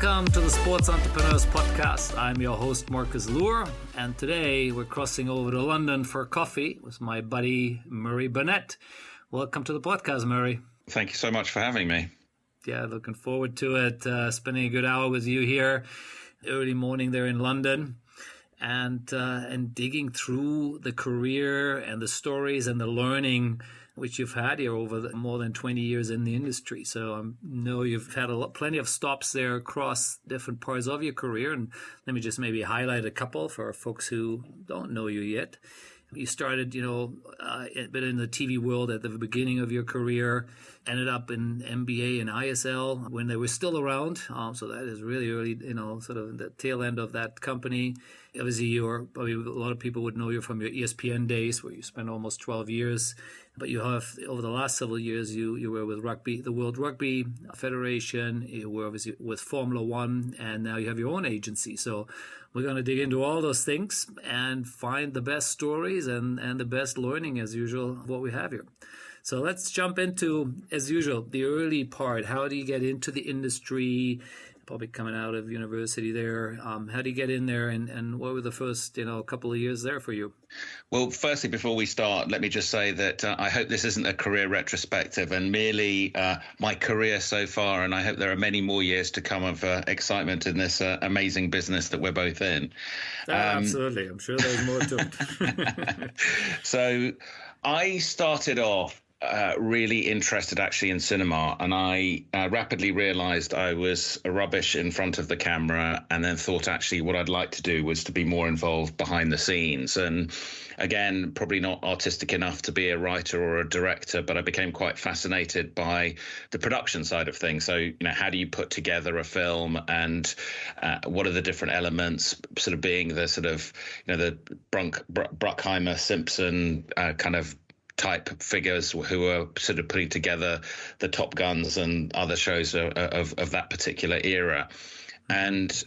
Welcome to the Sports Entrepreneurs Podcast. I'm your host, Marcus Lure, and today we're crossing over to London for coffee with my buddy, Murray Barnett. Welcome to the podcast, Murray. Thank you so much for having me. Yeah, looking forward to it. Spending a good hour with you here, early morning there in London, and digging through the career and the stories and the learning which you've had here over more than 20 years in the industry. So I know you've had plenty of stops there across different parts of your career. And let me just maybe highlight a couple for folks who don't know you yet. You started, a bit in the TV world at the beginning of your career, ended up in NBA and ISL when they were still around. So that is really early, sort of the tail end of that company. Obviously, probably a lot of people would know you from your ESPN days where you spent almost 12 years. But you have, over the last several years, you were with Rugby, the World Rugby Federation. You were obviously with Formula One, and now you have your own agency. So we're going to dig into all those things and find the best stories and the best learning, as usual, of what we have here. So let's jump into, as usual, the early part. How do you get into the industry? Probably coming out of university there. How do you get in there, and what were the first couple of years there for you? Well, firstly, before we start, let me just say that I hope this isn't a career retrospective and merely my career so far, and I hope there are many more years to come of excitement in this amazing business that we're both in. Absolutely. I'm sure there's more to it. So I started off really interested actually in cinema, and I rapidly realized I was rubbish in front of the camera, and then thought actually what I'd like to do was to be more involved behind the scenes. And again, probably not artistic enough to be a writer or a director, but I became quite fascinated by the production side of things. So, how do you put together a film, and what are the different elements, sort of being the sort of, the Bruckheimer, Simpson kind of type figures who are sort of putting together the Top Guns and other shows of that particular era. And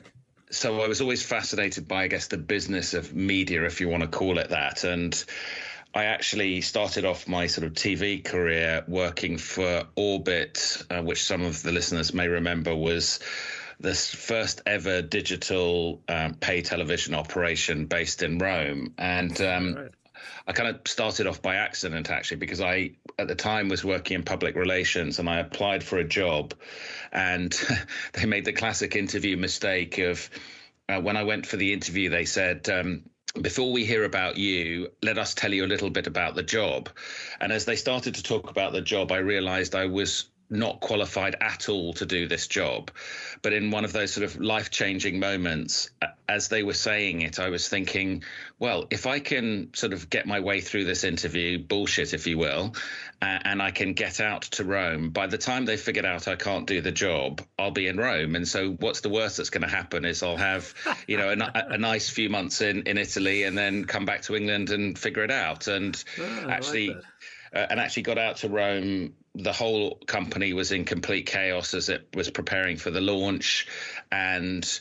so I was always fascinated by, I guess, the business of media, if you want to call it that. And I actually started off my sort of TV career working for Orbit, which some of the listeners may remember was this first ever digital pay television operation based in Rome. And right. I kind of started off by accident, actually, because I, at the time, was working in public relations, and I applied for a job, and they made the classic interview mistake of when I went for the interview, they said, before we hear about you, let us tell you a little bit about the job. And as they started to talk about the job, I realized I was not qualified at all to do this job. But in one of those sort of life-changing moments, as they were saying it, I was thinking, well, if I can sort of get my way through this interview, bullshit, if you will, and I can get out to Rome, by the time they figured out I can't do the job, I'll be in Rome. And so what's the worst that's going to happen is I'll have, a nice few months in Italy, and then come back to England and figure it out. And actually got out to Rome. The whole company was in complete chaos as it was preparing for the launch, and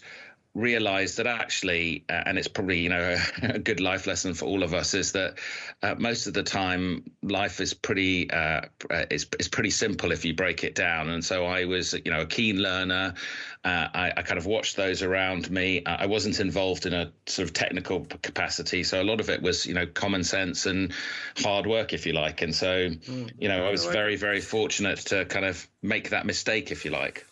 realized that actually, and it's probably, a good life lesson for all of us, is that most of the time life is pretty pretty simple if you break it down. And so I was, a keen learner. I kind of watched those around me. I wasn't involved in a sort of technical capacity, so a lot of it was, common sense and hard work, if you like. And so, I was very, very fortunate to kind of make that mistake, if you like.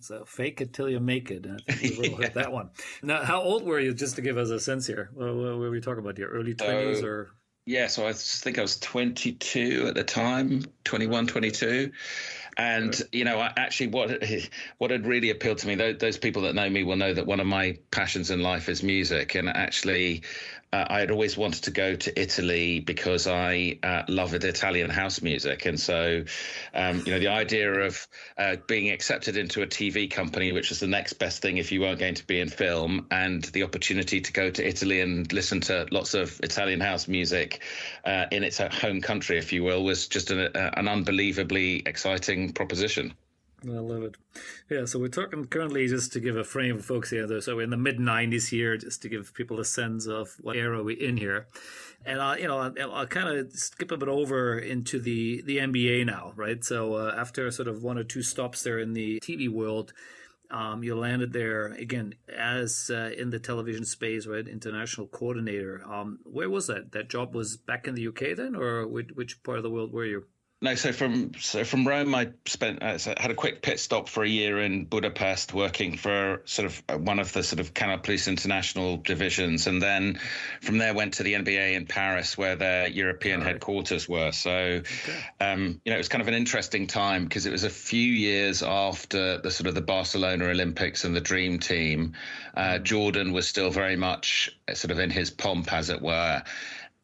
So fake it till you make it. I think we will hit that one. Now, how old were you, just to give us a sense here? What were we talking about here? Early 20s or? Yeah, so I think I was 22 at the time, 21, 22. And, what had really appealed to me, those people that know me will know that one of my passions in life is music. And actually, I had always wanted to go to Italy because I love Italian house music. And so, the idea of being accepted into a TV company, which was the next best thing if you weren't going to be in film, and the opportunity to go to Italy and listen to lots of Italian house music in its home country, if you will, was just an unbelievably exciting proposition. I love it. Yeah, so we're talking currently, just to give a frame for folks here, so we're in the mid-90s here, just to give people a sense of what era we're in here. And I'll kind of skip a bit over into the NBA now, right? So after sort of one or two stops there in the TV world, You landed there again as in the television space, right? International coordinator. Where was that? That job was back in the UK then, or which part of the world were you? No, so from Rome, I had a quick pit stop for a year in Budapest, working for sort of one of the sort of Canal Plus international divisions, and then from there went to the NBA in Paris, where their European headquarters were. So, it was kind of an interesting time because it was a few years after the sort of the Barcelona Olympics and the Dream Team. Jordan was still very much sort of in his pomp, as it were,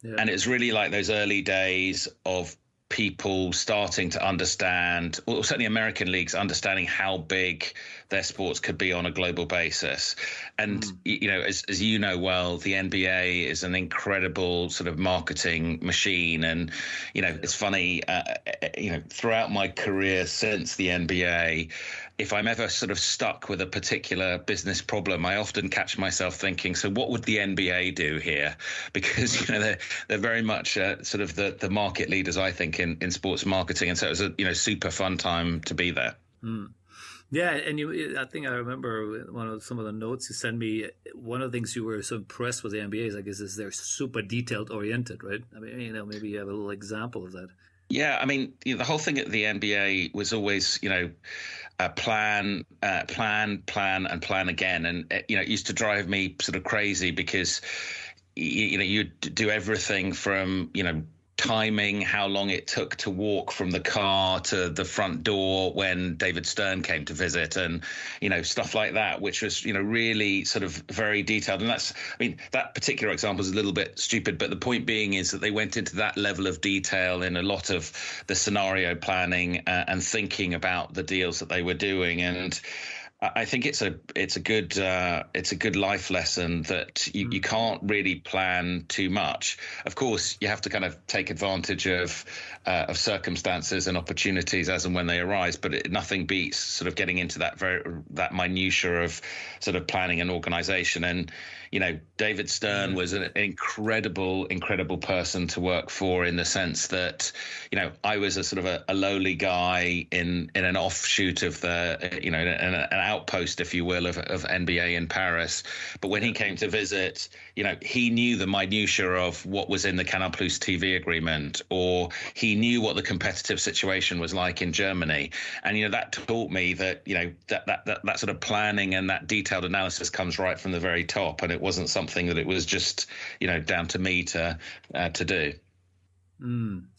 and it was really like those early days of people starting to understand, or certainly American leagues understanding how big their sports could be on a global basis. And, as you know well, the NBA is an incredible sort of marketing machine. And, it's funny, throughout my career since the NBA, if I'm ever sort of stuck with a particular business problem, I often catch myself thinking, so what would the NBA do here? Because, they're very much sort of the market leaders, I think, in sports marketing. And so it was a, super fun time to be there. Yeah, and I think I remember some of the notes you sent me. One of the things you were so impressed with the NBA is, I guess, is they're super detailed oriented, right? I mean, maybe you have a little example of that. Yeah, I mean, the whole thing at the NBA was always, plan, and plan again. And, it used to drive me sort of crazy because, you'd do everything from, timing, how long it took to walk from the car to the front door when David Stern came to visit, and stuff like that, which was really sort of very detailed. And that particular example is a little bit stupid, but the point being is that they went into that level of detail in a lot of the scenario planning and thinking about the deals that they were doing. And I think it's a good life lesson that you can't really plan too much. Of course, you have to kind of take advantage of circumstances and opportunities as and when they arise. But nothing beats sort of getting into that minutiae of sort of planning and organization. And David Stern was an incredible person to work for, in the sense that I was a sort of a lowly guy in an offshoot of the an outpost, if you will, of NBA in Paris. But when he came to visit, he knew the minutiae of what was in the Canal Plus TV agreement, or he knew what the competitive situation was like in Germany. And that taught me that that sort of planning and that detailed analysis comes right from the very top, and it wasn't something that it was just down to me to do.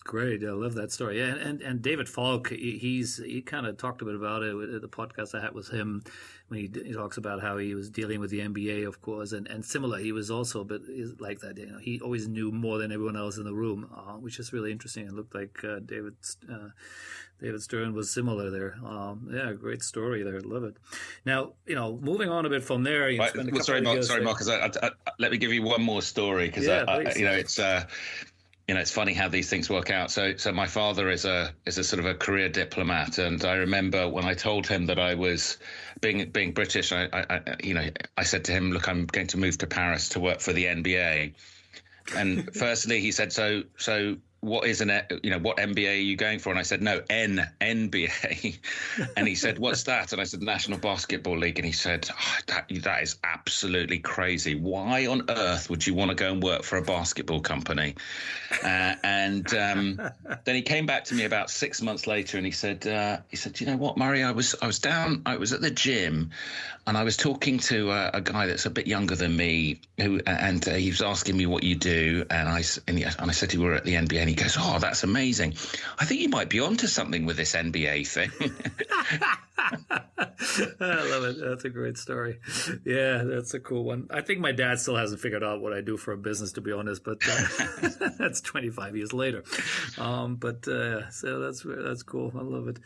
Great. I love that story. Yeah, and David Falk, he kind of talked a bit about it with the podcast I had with him, when he talks about how he was dealing with the NBA, of course, and similar. He was also a bit like that. He always knew more than everyone else in the room, which is really interesting. It looked like David Stern was similar there. Great story there. Love it. Now, moving on a bit from there. Sorry, Marcus. Let me give you one more story, because it's funny how these things work out. So my father is a sort of a career diplomat, and I remember when I told him that I was being British, I said to him, "Look, I'm going to move to Paris to work for the NBA." And firstly, he said, "So what is what MBA are you going for?" And I said, "No, NBA." And he said, "What's that?" And I said, "National Basketball League." And he said, that is absolutely crazy. Why on earth would you want to go and work for a basketball company? And then he came back to me about 6 months later, and he said, "You know what, Murray? I was at the gym, and I was talking to a guy that's a bit younger than me, and he was asking me what you do, and I said you were at the NBA, and he goes, 'Oh, that's amazing. I think you might be onto something with this NBA thing.'" I love it. That's a great story. Yeah, that's a cool one. I think my dad still hasn't figured out what I do for a business, to be honest, but that's 25 years later. So that's cool. I love it.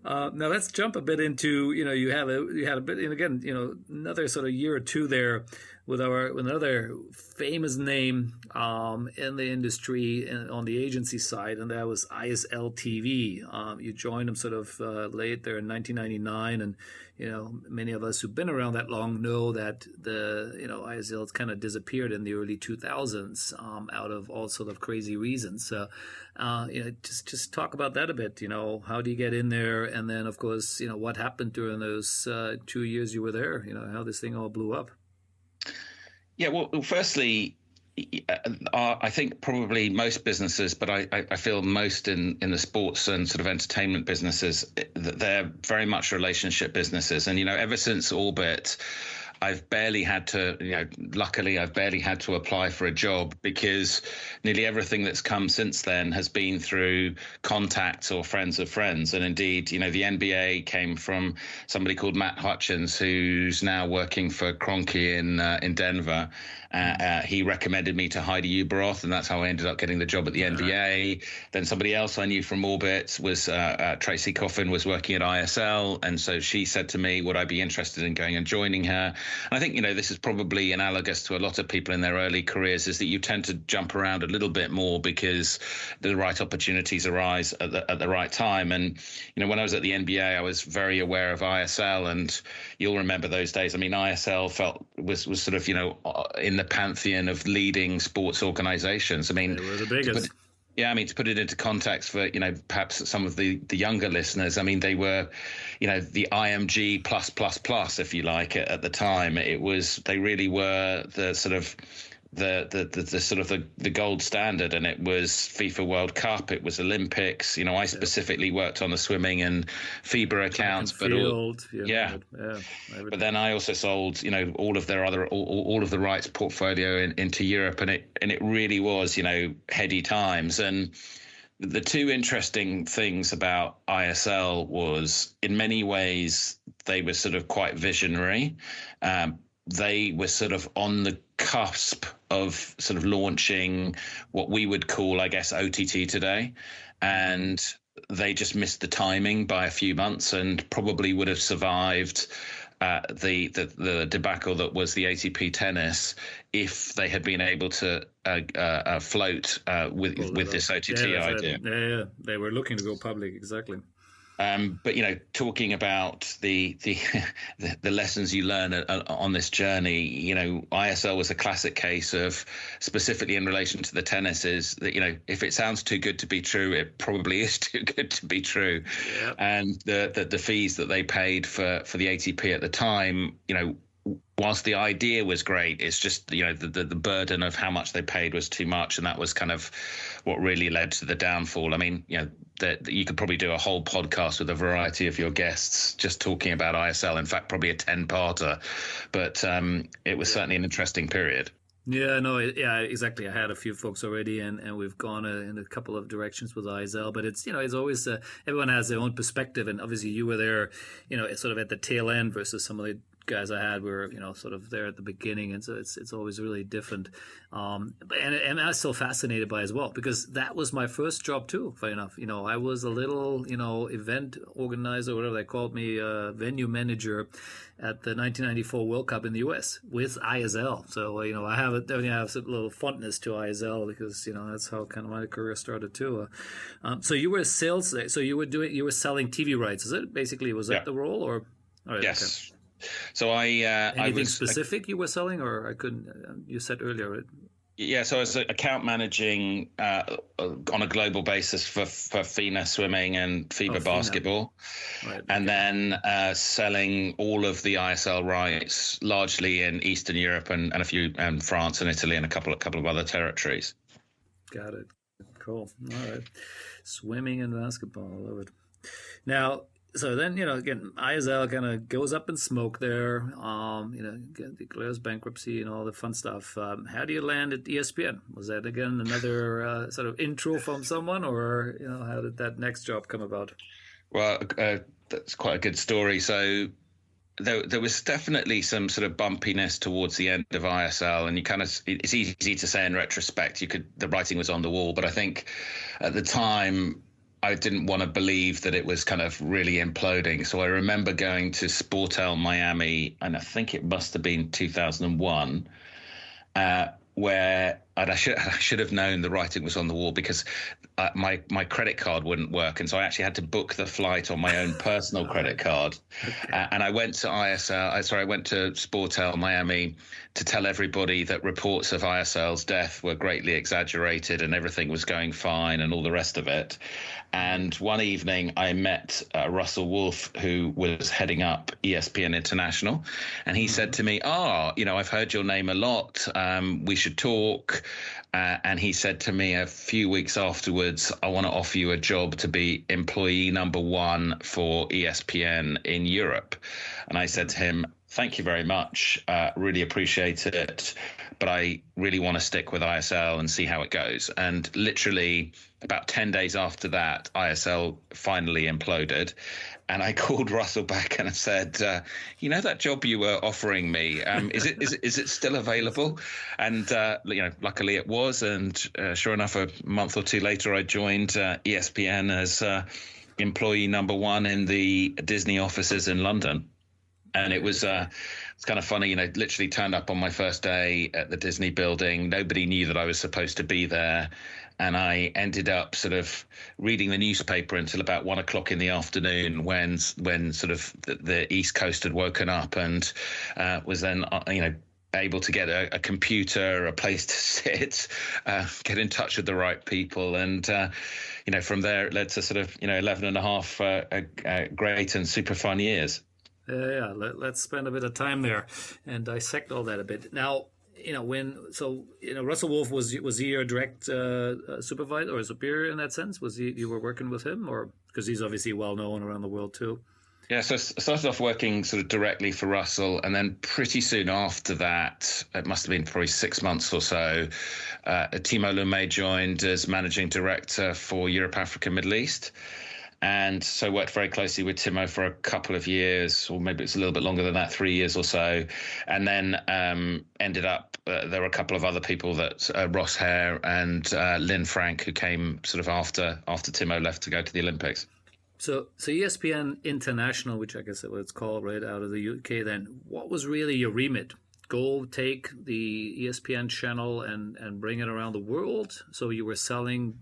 Now let's jump a bit into, you had a bit, and again, another sort of year or two there with another famous name in the industry and on the agency side, and that was ISL TV. You joined them sort of late there in 1999, and many of us who've been around that long know that the ISL kind of disappeared in the early 2000s out of all sort of crazy reasons. So just talk about that a bit. How do you get in there, and then of course what happened during those 2 years you were there? How this thing all blew up. Yeah, well, firstly, I think probably most businesses, but I feel most in the sports and sort of entertainment businesses, they're very much relationship businesses. And, ever since Orbit, I've barely had to, luckily I've barely had to apply for a job, because nearly everything that's come since then has been through contacts or friends of friends. And indeed, the NBA came from somebody called Matt Hutchins, who's now working for Kroenke in Denver. He recommended me to Heidi Uberoth, and that's how I ended up getting the job at the NBA. Then somebody else I knew from Orbit was Tracy Coffin, was working at ISL. And so she said to me, would I be interested in going and joining her? And I think, this is probably analogous to a lot of people in their early careers, is that you tend to jump around a little bit more because the right opportunities arise at the right time. And, when I was at the NBA, I was very aware of ISL, and you'll remember those days. I mean, ISL was sort of, in the pantheon of leading sports organizations. I mean, they were the biggest. To put it into context for, perhaps some of the younger listeners, I mean, they were, the IMG plus, if you like, at the time. They really were the sort of the gold standard, and it was FIFA World Cup, it was Olympics. I specifically worked on the swimming and FIBA accounts, but but then I also sold all of the rights portfolio into Europe, and it really was heady times. And the two interesting things about ISL was, in many ways, they were sort of quite visionary. They were sort of on the cusp of sort of launching what we would call, I guess, OTT today. And they just missed the timing by a few months, and probably would have survived the debacle that was the ATP tennis if they had been able to float with this OTT idea. Yeah, they were looking to go public, exactly. But talking about the lessons you learn on this journey, ISL was a classic case of, specifically in relation to the tennis, is that if it sounds too good to be true, it probably is too good to be true. Yep. And the fees that they paid for the ATP at the time, whilst the idea was great, it's just the burden of how much they paid was too much, and that was kind of what really led to the downfall. I mean, that you could probably do a whole podcast with a variety of your guests just talking about ISL. In fact, probably a 10-parter. But it was certainly an interesting period. Yeah, exactly. I had a few folks already, and we've gone in a couple of directions with ISL. But it's it's always everyone has their own perspective, and obviously you were there, sort of at the tail end versus some of the guys I had were sort of there at the beginning, and so it's always really different. And I was still fascinated by it as well, because that was my first job too. Funny enough, I was a little event organizer, whatever they called me, venue manager at the 1994 World Cup in the US with ISL. So I have a little fondness to ISL, because that's how kind of my career started too. So you were sales, so you were selling TV rights, is it? Basically, was that the role, or? All right, yes. Okay. So anything specific you were selling, or I couldn't? You said earlier. Yeah, so I was account managing on a global basis for Fina swimming and FIBA basketball, right, and then selling all of the ISL rights, largely in Eastern Europe and a few France and Italy and a couple of other territories. Got it. Cool. All right. Swimming and basketball, I love it. Now, so then, again, ISL kind of goes up in smoke there, declares bankruptcy and all the fun stuff. How do you land at ESPN? Was that, again, another sort of intro from someone, or, how did that next job come about? Well, that's quite a good story. So there was definitely some sort of bumpiness towards the end of ISL, and it's easy to say in retrospect, the writing was on the wall, but I think at the time, I didn't want to believe that it was kind of really imploding. So I remember going to Sportel Miami, and I think it must have been 2001, where I should have known the writing was on the wall, because my credit card wouldn't work, and so I actually had to book the flight on my own personal credit card. And I went to I went to Sportel Miami to tell everybody that reports of ISL's death were greatly exaggerated and everything was going fine and all the rest of it. And one evening I met Russell Wolff, who was heading up ESPN International, and he said to me, I've heard your name a lot. We should talk. And he said to me a few weeks afterwards, I want to offer you a job to be employee number 1 for ESPN in Europe. And I said to him, thank you very much. Really appreciate it. But I really want to stick with ISL and see how it goes. And literally about 10 days after that, ISL finally imploded. And I called Russell back and I said, that job you were offering me, is it still available? And, luckily it was. And sure enough, a month or two later, I joined ESPN as employee number 1 in the Disney offices in London. And it was it's kind of funny, literally turned up on my first day at the Disney building. Nobody knew that I was supposed to be there. And I ended up sort of reading the newspaper until about 1 o'clock in the afternoon when sort of the East Coast had woken up, and was then, able to get a computer, a place to sit, get in touch with the right people. And, from there it led to sort of, 11 and a half great and super fun years. Yeah, let's spend a bit of time there and dissect all that a bit. Now, Russell Wolff, was he your direct supervisor or superior in that sense? Was you were working with him, or because he's obviously well known around the world too? Yeah, so I started off working sort of directly for Russell, and then pretty soon after that, it must have been probably 6 months or so, Timo Lumet joined as managing director for Europe, Africa, Middle East. And so worked very closely with Timo for a couple of years, or maybe it's a little bit longer than that, 3 years or so. And then ended up, there were a couple of other people that Ross Hare and Lynn Frank, who came sort of after Timo left to go to the Olympics. So ESPN International, which I guess it's called, right, out of the UK then, what was really your remit? Go take the ESPN channel and bring it around the world? So you were selling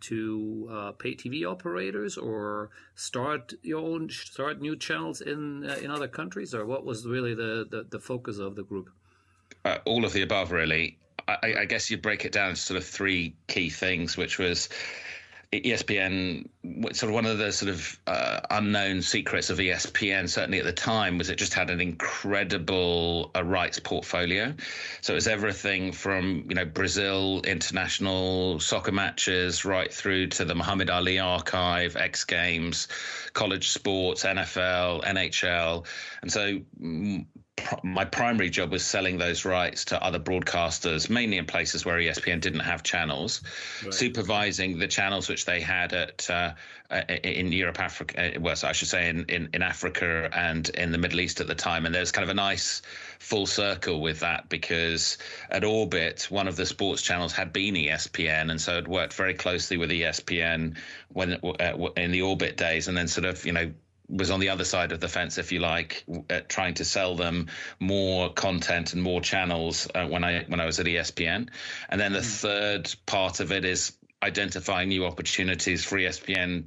to pay TV operators, or start new channels in other countries, or what was really the focus of the group? All of the above, really. I guess you break it down to sort of 3 key things, which was ESPN, sort of one of the sort of unknown secrets of ESPN, certainly at the time, was it just had an incredible rights portfolio. So it was everything from, Brazil international soccer matches right through to the Muhammad Ali archive, X Games, college sports, NFL, NHL. And so my primary job was selling those rights to other broadcasters, mainly in places where ESPN didn't have channels, right. Supervising the channels which they had in Europe, Africa, I should say in Africa and in the Middle East at the time. And there's kind of a nice full circle with that, because at Orbit, one of the sports channels had been ESPN, and so it worked very closely with ESPN when in the Orbit days, and then sort of, was on the other side of the fence, if you like, trying to sell them more content and more channels when I was at ESPN. And then the third part of it is identifying new opportunities for ESPN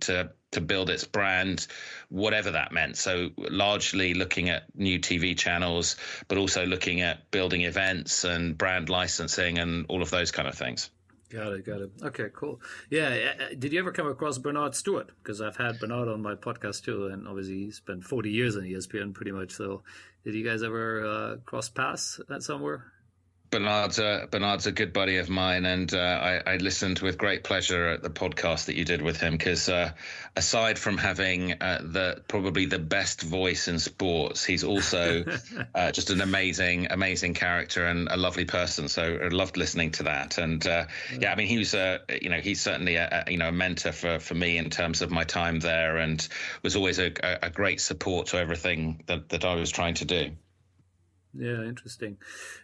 to build its brand, whatever that meant. So largely looking at new TV channels, but also looking at building events and brand licensing and all of those kind of things. Got it. Okay, cool. Yeah, did you ever come across Bernard Stewart? Because I've had Bernard on my podcast too, and obviously he spent 40 years on ESPN pretty much. So did you guys ever cross paths somewhere? Bernard's a good buddy of mine, and I listened with great pleasure at the podcast that you did with him, because aside from having probably the best voice in sports, he's also just an amazing character and a lovely person. So I loved listening to that. And I mean, he was he's certainly a mentor for me in terms of my time there, and was always a great support to everything that I was trying to do. Yeah, interesting.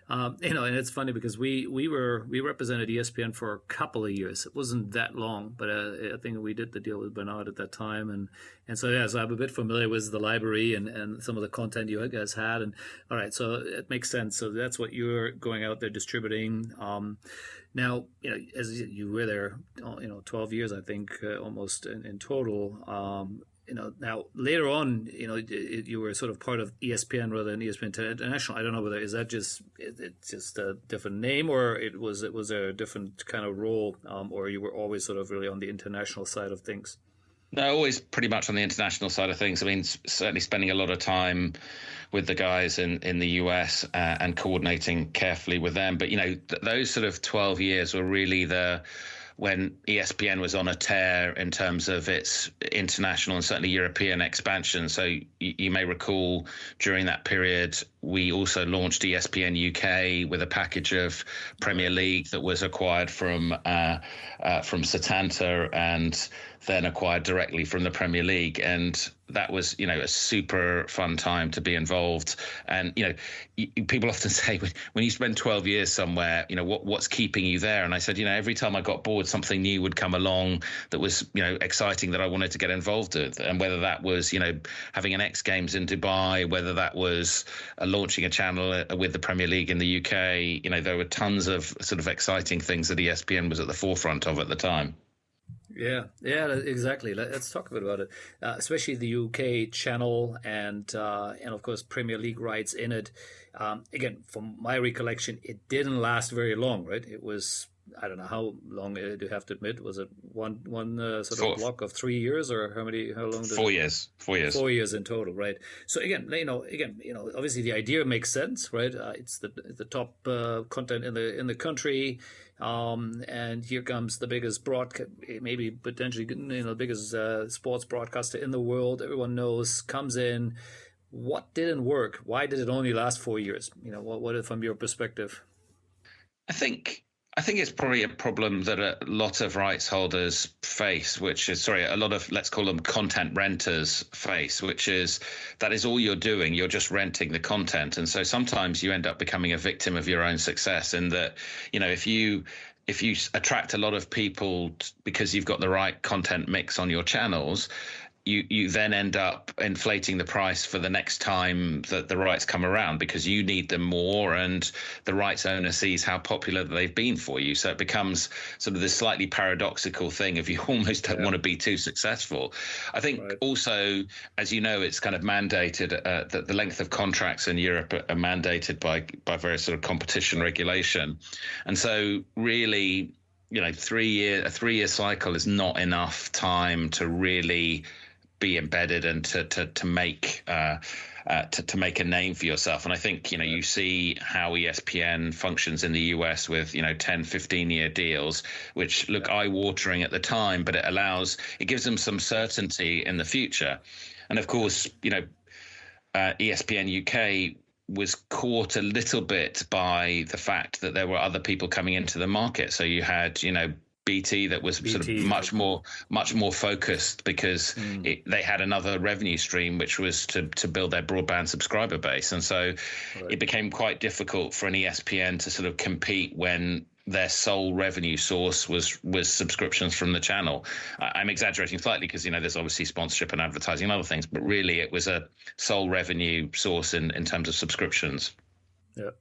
And it's funny because we represented ESPN for a couple of years. It wasn't that long, but I think we did the deal with Bernard at that time, and so yeah, so I'm a bit familiar with the library and some of the content you guys had. And all right, so it makes sense. So that's what you're going out there distributing. Now, as you were there, 12 years, I think, almost in total. Now later on, you were sort of part of ESPN rather than ESPN International. I don't know whether is that it's just a different name, or it was a different kind of role, or you were always sort of really on the international side of things. No, always pretty much on the international side of things. I mean, certainly spending a lot of time with the guys in the US and coordinating carefully with them. But those sort of 12 years were really when ESPN was on a tear in terms of its international and certainly European expansion. So you may recall during that period, we also launched ESPN UK with a package of Premier League that was acquired from Setanta and then acquired directly from the Premier League. And that was, a super fun time to be involved. And, people often say when you spend 12 years somewhere, what's keeping you there? And I said, every time I got bored, something new would come along that was, exciting that I wanted to get involved with. And whether that was, having an X Games in Dubai, whether that was launching a channel with the Premier League in the UK, there were tons of sort of exciting things that ESPN was at the forefront of at the time. Yeah, exactly. Let's talk a bit about it, especially the UK channel and of course Premier League rights in it. Again, from my recollection, it didn't last very long, right? It was, I don't know how long. Do you have to admit? Was it one sort of block of 3 years, or how long? 4 years. 4 years. 4 years in total, right? So again, obviously the idea makes sense, right? It's the top content in the country, and here comes the biggest maybe potentially the biggest sports broadcaster in the world. Everyone knows, comes in. What didn't work? Why did it only last 4 years? What from your perspective? I think it's probably a problem that a lot of rights holders face, which is, a lot of, let's call them content renters face, which is that is all you're doing. You're just renting the content. And so sometimes you end up becoming a victim of your own success in that, if you attract a lot of people because you've got the right content mix on your channels, you then end up inflating the price for the next time that the rights come around because you need them more and the rights owner sees how popular they've been for you. So it becomes sort of this slightly paradoxical thing if you almost don't want to be too successful. I think also, as you know, it's kind of mandated that the length of contracts in Europe are mandated by various sort of competition regulation. And so really, a 3 year cycle is not enough time to really be embedded and to make a name for yourself. And I think you see how ESPN functions in the US with 10, 15-year deals, which look eye-watering at the time, but it gives them some certainty in the future. And of course, ESPN UK was caught a little bit by the fact that there were other people coming into the market. So you had BT that was sort of much more focused because they had another revenue stream, which was to build their broadband subscriber base. And so it became quite difficult for an ESPN to sort of compete when their sole revenue source was subscriptions from the channel. I'm exaggerating slightly because, there's obviously sponsorship and advertising and other things, but really it was a sole revenue source in terms of subscriptions. Yeah.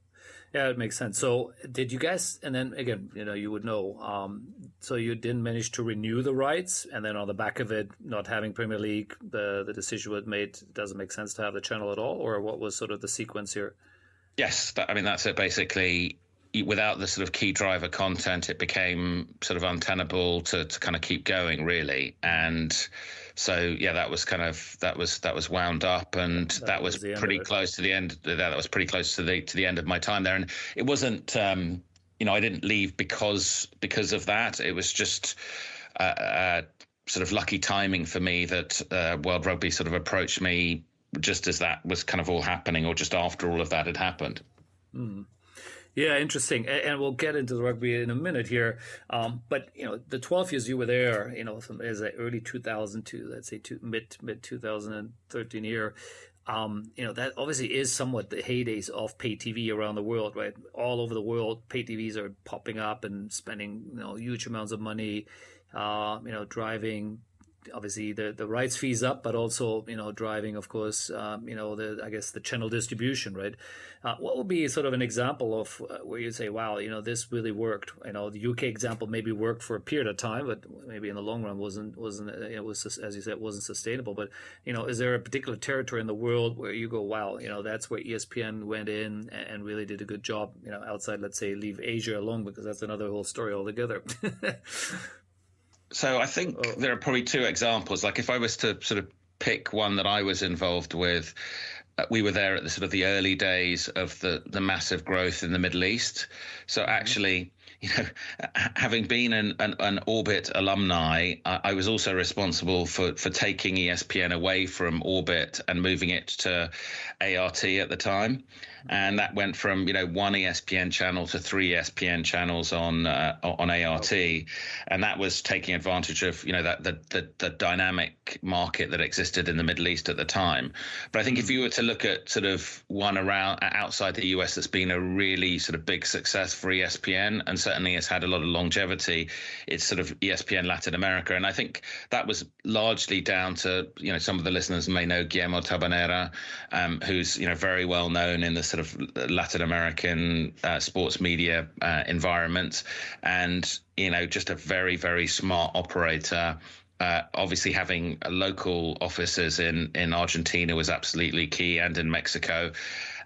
Yeah, it makes sense. So did you guys, and then again, you would know, so you didn't manage to renew the rights, and then on the back of it, not having Premier League, the decision was made, it doesn't make sense to have the channel at all, or what was sort of the sequence here? Yes, that's it. Basically, without the sort of key driver content, it became sort of untenable to kind of keep going, really. And so, yeah, that was wound up, and that was pretty close to the end. That was pretty close to the end of my time there. And it wasn't, I didn't leave because of that. It was just sort of lucky timing for me that World Rugby sort of approached me just as that was kind of all happening, or just after all of that had happened. Mm. Yeah, interesting. And we'll get into the rugby in a minute here. But, the 12 years you were there, from as early 2000 to, let's say, mid 2013 here, that obviously is somewhat the heydays of pay TV around the world, right? All over the world, pay TVs are popping up and spending, huge amounts of money, driving obviously the rights fees up, but also driving, of course, the channel distribution, right? What would be sort of an example of where you say, wow, this really worked? The UK example maybe worked for a period of time, but maybe in the long run wasn't it was just, as you said, wasn't sustainable. But is there a particular territory in the world where you go, wow, that's where ESPN went in and really did a good job, outside, let's say, leave Asia alone, because that's another whole story altogether. So I think there are probably two examples. Like if I was to sort of pick one that I was involved with, we were there at the sort of the early days of the massive growth in the Middle East. So actually, having been an Orbit alumni, I was also responsible for taking ESPN away from Orbit and moving it to ART at the time. And that went from one ESPN channel to 3 ESPN channels on ART, and that was taking advantage of that the dynamic market that existed in the Middle East at the time. But I think if you were to look at sort of one around outside the US that's been a really sort of big success for ESPN, and certainly has had a lot of longevity, it's sort of ESPN Latin America, and I think that was largely down to some of the listeners may know Guillermo Tabanera, who's very well known in the sort of Latin American sports media environment, and just a very, very smart operator. Obviously, having local offices in Argentina was absolutely key, and in Mexico.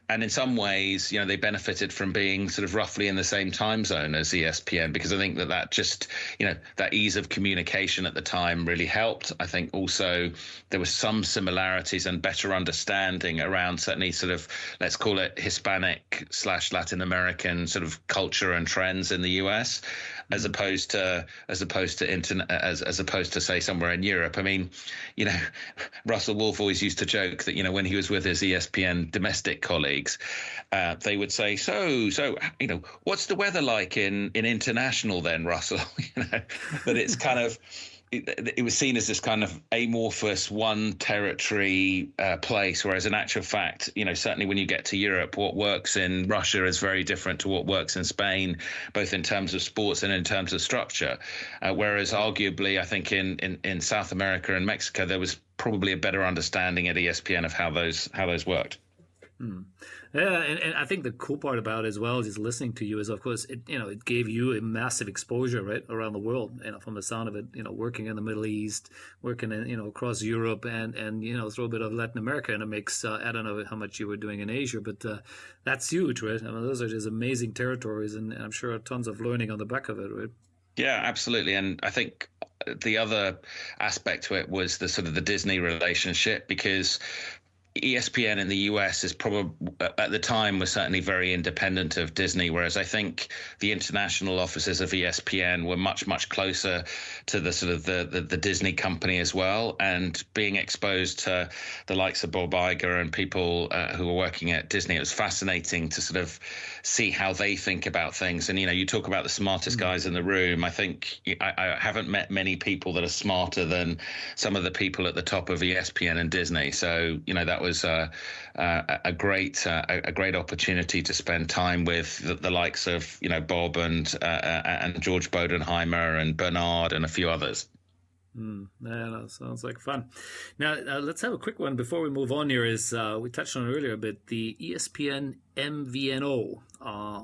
And in some ways, they benefited from being sort of roughly in the same time zone as ESPN, because I think that just, that ease of communication at the time really helped. I think also there were some similarities and better understanding around certainly sort of, let's call it Hispanic / Latin American sort of culture and trends in the US, as opposed to say somewhere in Europe. I mean, Russell Wolff always used to joke that when he was with his ESPN domestic colleagues, they would say, so what's the weather like in international then, Russell? But it's kind of it was seen as this kind of amorphous one territory place, whereas in actual fact, certainly when you get to Europe, what works in Russia is very different to what works in Spain, both in terms of sports and in terms of structure. Whereas arguably, I think in South America and Mexico, there was probably a better understanding at ESPN of how those worked. Yeah, and I think the cool part about it as well, just listening to you, is of course it gave you a massive exposure right around the world. From the sound of it, working in the Middle East, working in across Europe, and throw a bit of Latin America in the mix. I don't know how much you were doing in Asia, but that's huge, right? I mean, those are just amazing territories, and I'm sure tons of learning on the back of it, right? Yeah, absolutely. And I think the other aspect to it was the sort of the Disney relationship, because ESPN in the US is probably at the time was certainly very independent of Disney, whereas I think the international offices of ESPN were much, much closer to the sort of the Disney company as well. And being exposed to the likes of Bob Iger and people who were working at Disney, it was fascinating to sort of see how they think about things. And, you talk about the smartest guys in the room. I think I haven't met many people that are smarter than some of the people at the top of ESPN and Disney. So, that was a great opportunity to spend time with the likes of Bob and George Bodenheimer and Bernard and a few others. Yeah, that sounds like fun. Now, let's have a quick one before we move on here. Is we touched on it earlier, but the ESPN MVNO,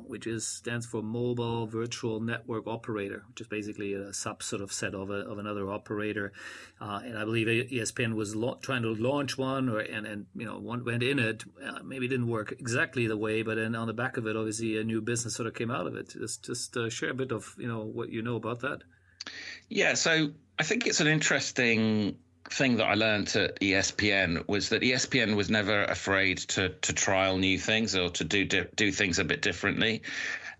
which stands for Mobile Virtual Network Operator, which is basically a subset of another operator. And I believe ESPN was trying to launch one, one went in it. Maybe didn't work exactly the way, but then on the back of it, obviously a new business sort of came out of it. Just share a bit of what you know about that. Yeah, so I think it's an interesting thing that I learned at ESPN was that ESPN was never afraid to trial new things or to do things a bit differently.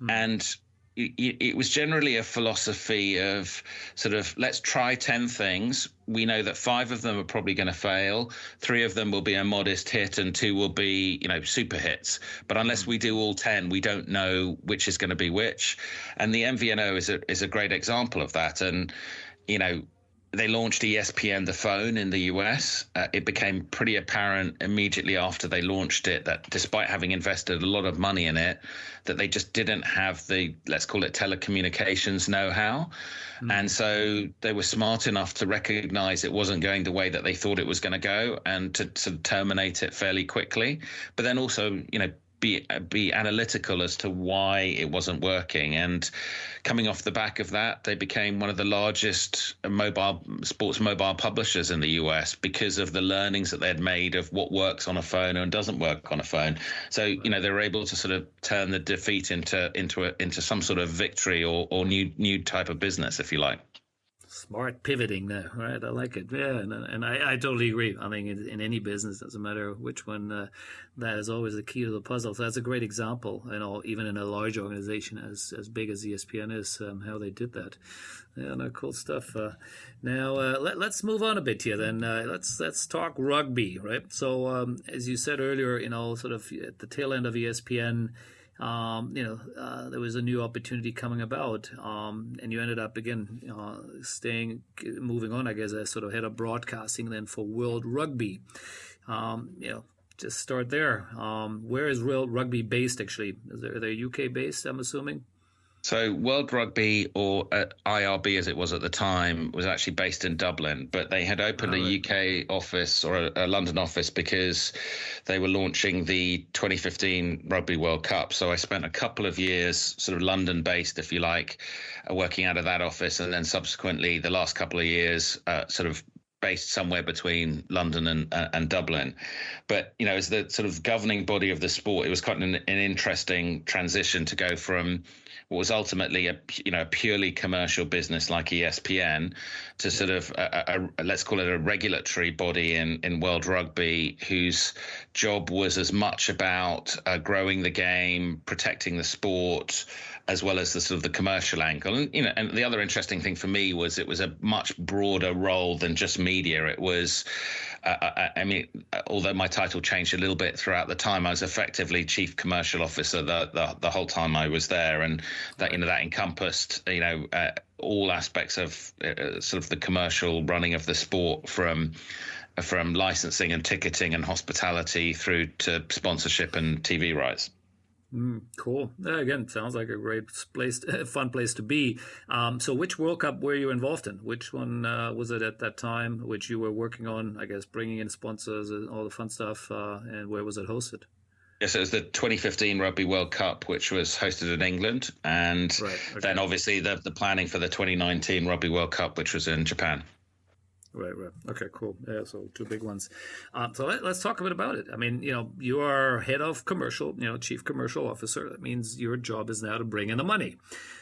And it was generally a philosophy of sort of, let's try 10 things. We know that 5 of them are probably going to fail. 3 of them will be a modest hit and 2 will be, super hits. But unless we do all 10, we don't know which is going to be which. And the MVNO is a great example of that. And, they launched ESPN the phone in the US. It became pretty apparent immediately after they launched it that despite having invested a lot of money in it, that they just didn't have the, let's call it, telecommunications know-how. And so they were smart enough to recognize it wasn't going the way that they thought it was going to go, and to terminate it fairly quickly. But then also, be analytical as to why it wasn't working. And coming off the back of that, they became one of the largest sports mobile publishers in the US because of the learnings that they had made of what works on a phone and doesn't work on a phone. So, they were able to sort of turn the defeat into some sort of victory or new type of business, if you like. Smart pivoting there, right? I like it. Yeah, and I totally agree. I mean, in any business, doesn't matter which one, that is always the key to the puzzle. So that's a great example, even in a large organization as big as ESPN is, how they did that. Yeah, no, cool stuff. Now, let's move on a bit here then. Let's talk rugby, right? So, as you said earlier, sort of at the tail end of ESPN, there was a new opportunity coming about, and you ended up again moving on, I guess, as sort of head of broadcasting then for World Rugby. Just start there. Where is World Rugby based? Actually, are they UK based? I'm assuming. So World Rugby, or IRB as it was at the time, was actually based in Dublin, but they had opened a UK office or a London office because they were launching the 2015 Rugby World Cup. So I spent a couple of years sort of London-based, if you like, working out of that office, and then subsequently the last couple of years sort of based somewhere between London and Dublin. But, as the sort of governing body of the sport, it was quite an interesting transition to go from what was ultimately a purely commercial business like ESPN to sort of let's call it a regulatory body in World Rugby, whose job was as much about growing the game, protecting the sport, as well as the sort of the commercial angle. And the other interesting thing for me was it was a much broader role than just media. It was although my title changed a little bit throughout the time, I was effectively chief commercial officer the whole time I was there, and that that encompassed all aspects of sort of the commercial running of the sport, from licensing and ticketing and hospitality through to sponsorship and TV rights. Cool. Again, sounds like a great place, fun place to be. So which World Cup were you involved in? Which one was it at that time, which you were working on, I guess, bringing in sponsors and all the fun stuff, and where was it hosted? Yes, it was the 2015 Rugby World Cup, which was hosted in England, and then obviously the planning for the 2019 Rugby World Cup, which was in Japan. Right. Okay, cool. Yeah, so two big ones. So let's talk a bit about it. I mean, you are head of commercial, chief commercial officer. That means your job is now to bring in the money.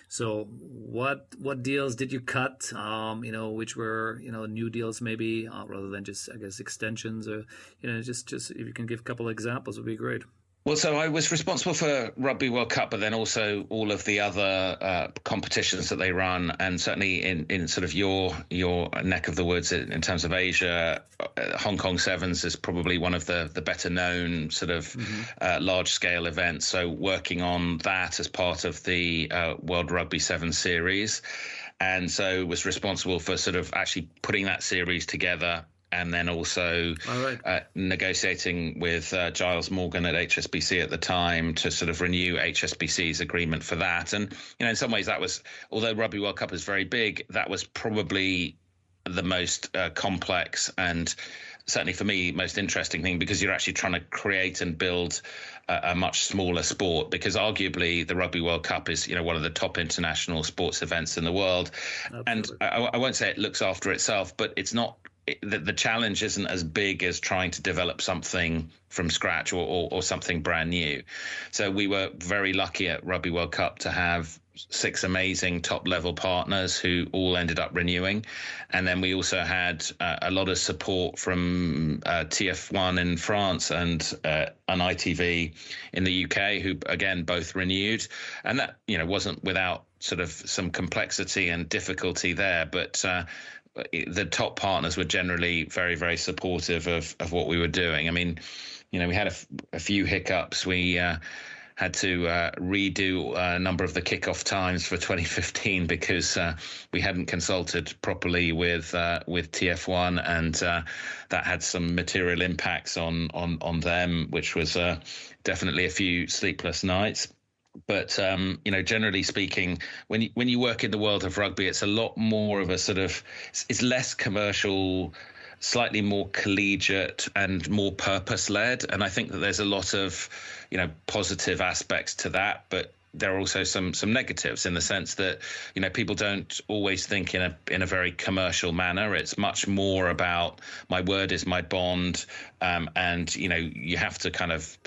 So what deals did you cut, which were, new deals maybe, rather than just, I guess, extensions, or, just if you can give a couple of examples would be great. Well, so I was responsible for Rugby World Cup, but then also all of the other competitions that they run, and certainly in sort of your neck of the woods in terms of Asia, Hong Kong Sevens is probably one of the better known sort of large scale events. So working on that as part of the World Rugby Sevens series, and so was responsible for sort of actually putting that series together. And then also negotiating with Giles Morgan at HSBC at the time to sort of renew HSBC's agreement for that. And, in some ways that was, although Rugby World Cup is very big, that was probably the most complex and certainly for me most interesting thing, because you're actually trying to create and build a much smaller sport, because arguably the Rugby World Cup is, one of the top international sports events in the world. Absolutely. And I won't say it looks after itself, but it's not. The challenge isn't as big as trying to develop something from scratch or something brand new. So we were very lucky at Rugby World Cup to have 6 amazing top level partners who all ended up renewing. And then we also had a lot of support from TF1 in France and ITV in the UK, who again both renewed. And that wasn't without sort of some complexity and difficulty there, but the top partners were generally very, very supportive of what we were doing. I mean, we had a few hiccups. We had to redo a number of the kickoff times for 2015 because we hadn't consulted properly with TF1, and that had some material impacts on them, which was definitely a few sleepless nights. But generally speaking, when you work in the world of rugby, it's a lot more of a sort of, it's less commercial, slightly more collegiate and more purpose-led. And I think that there's a lot of, positive aspects to that, but there are also some negatives in the sense that, people don't always think in a very commercial manner. It's much more about my word is my bond. And, you have to kind of,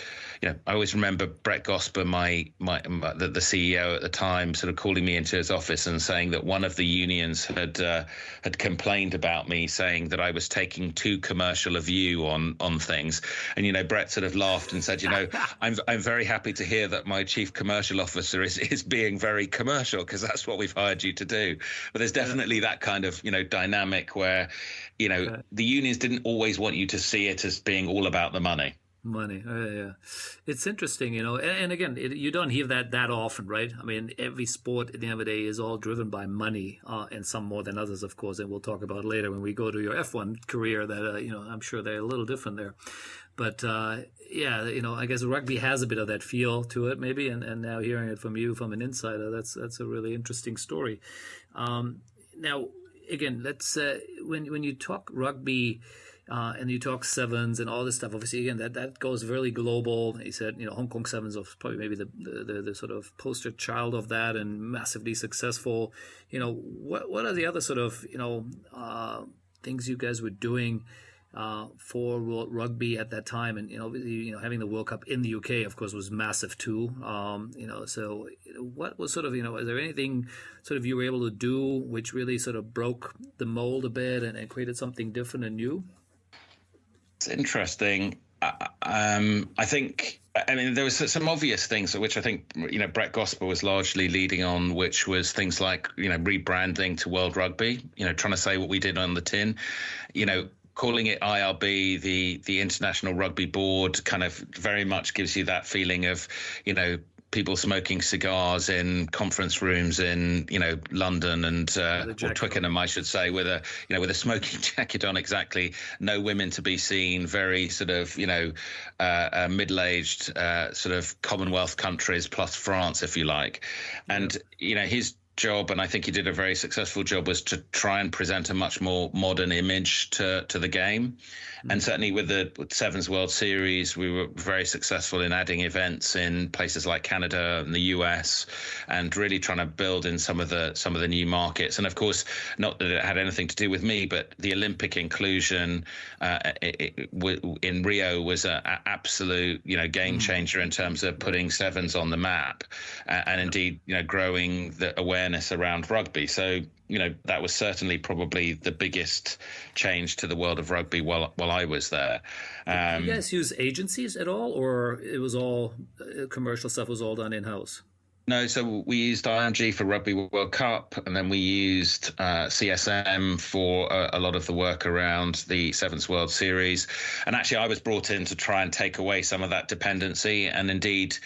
I always remember Brett Gosper, the CEO at the time, sort of calling me into his office and saying that one of the unions had complained about me, saying that I was taking too commercial a view on things. And, Brett sort of laughed and said, I'm very happy to hear that my chief commercial officer is being very commercial, because that's what we've hired you to do. But there's definitely that kind of, dynamic where, the unions didn't always want you to see it as being all about the money. Yeah. It's interesting, and again, you don't hear that often, right? I mean, every sport at the end of the day is all driven by money, and some more than others, of course, and we'll talk about later when we go to your F1 career that, I'm sure they're a little different there. But, I guess rugby has a bit of that feel to it, maybe, and now hearing it from you, from an insider, that's a really interesting story. Now, again, let's, when you talk rugby, and you talk sevens and all this stuff, obviously, again, that goes really global. He said, Hong Kong sevens was probably maybe the sort of poster child of that, and massively successful. What are the other sort of, things you guys were doing for World Rugby at that time? And, having the World Cup in the UK, of course, was massive too. So what was sort of, is there anything sort of you were able to do which really sort of broke the mold a bit and created something different and new? It's interesting. I think, there was some obvious things which I think, Brett Gosper was largely leading on, which was things like, rebranding to World Rugby, trying to say what we did on the tin, calling it IRB, the International Rugby Board, kind of very much gives you that feeling of, people smoking cigars in conference rooms in, London and or Twickenham, I should say, with a smoking jacket on. Exactly. No women to be seen. Very sort of, middle-aged sort of Commonwealth countries plus France, if you like. And, his job, and I think he did a very successful job, was to try and present a much more modern image to the game. And certainly with the Sevens World Series, we were very successful in adding events in places like Canada and the US, and really trying to build in some of the new markets. And of course, not that it had anything to do with me, but the Olympic inclusion in Rio was an absolute game changer in terms of putting sevens on the map, and indeed growing the awareness around rugby. So that was certainly probably the biggest change to the world of rugby while I was there. Did you guys use agencies at all, or it was all commercial stuff was all done in-house? No, so we used IMG for Rugby World Cup, and then we used CSM for a lot of the work around the Sevens World Series. And actually, I was brought in to try and take away some of that dependency. And indeed,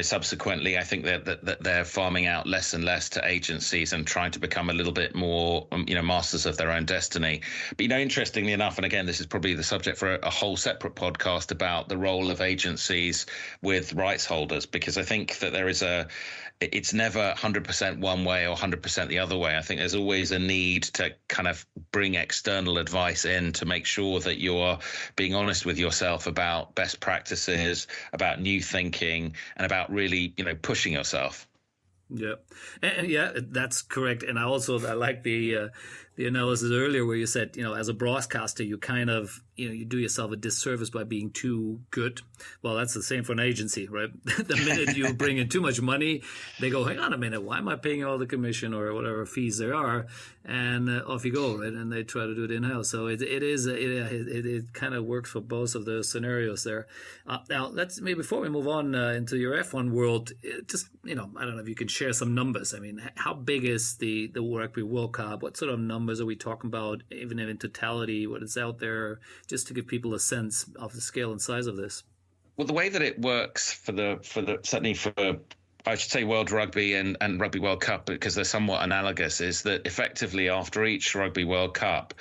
subsequently, I think that they're farming out less and less to agencies and trying to become a little bit more, masters of their own destiny. But, interestingly enough, and again, this is probably the subject for a whole separate podcast about the role of agencies with rights holders, because I think that it's never 100% one way or 100% the other way. I think there's always a need to kind of bring external advice in to make sure that you're being honest with yourself about best practices, about new thinking, and about really, pushing yourself. Yeah, that's correct. And I like the analysis earlier where you said, as a broadcaster, you kind of, you do yourself a disservice by being too good. Well, that's the same for an agency, right? The minute you bring in too much money, they go, hang on a minute, why am I paying all the commission or whatever fees there are? And off you go, right? And they try to do it in-house. So it kind of works for both of those scenarios there. Now, before we move on into your F1 world, just, I don't know if you can share some numbers. I mean, how big is the Rugby World Cup? What sort of numbers are we talking about, even in totality, what is out there, just to give people a sense of the scale and size of this? Well, the way that it works for the certainly for, I should say, World Rugby and Rugby World Cup, because they're somewhat analogous, is that effectively after each Rugby World Cup,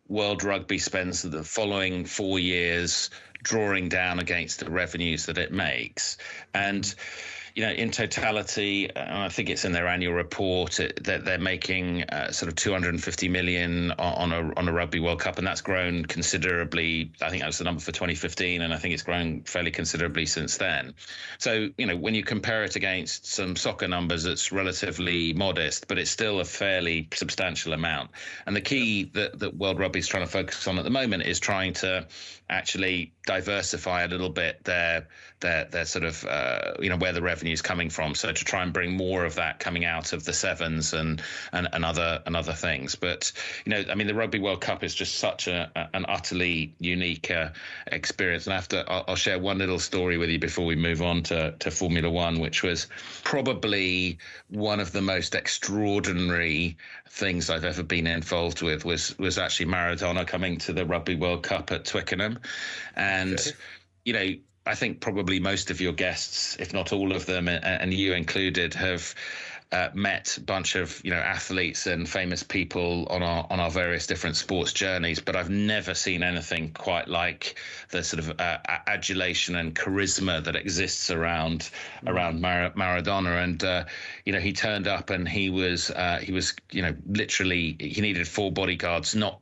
World Rugby spends the following 4 years drawing down against the revenues that it makes. And in totality, I think it's in their annual report that they're making sort of 250 million on a Rugby World Cup, and that's grown considerably. I think that's the number for 2015, and I think it's grown fairly considerably since then. So, when you compare it against some soccer numbers, it's relatively modest, but it's still a fairly substantial amount. And the key that World Rugby is trying to focus on at the moment is trying to actually diversify a little bit their sort of where the revenue is coming from, so to try and bring more of that coming out of the sevens and other things. But the Rugby World Cup is just such an utterly unique experience. And I'll share one little story with you before we move on to Formula One, which was probably one of the most extraordinary things I've ever been involved with. Was actually Maradona coming to the Rugby World Cup at Twickenham. And I think probably most of your guests, if not all of them, and you included, have met a bunch of athletes and famous people on our various different sports journeys, but I've never seen anything quite like the sort of adulation and charisma that exists around Maradona. And he turned up and he was literally, he needed 4 bodyguards, not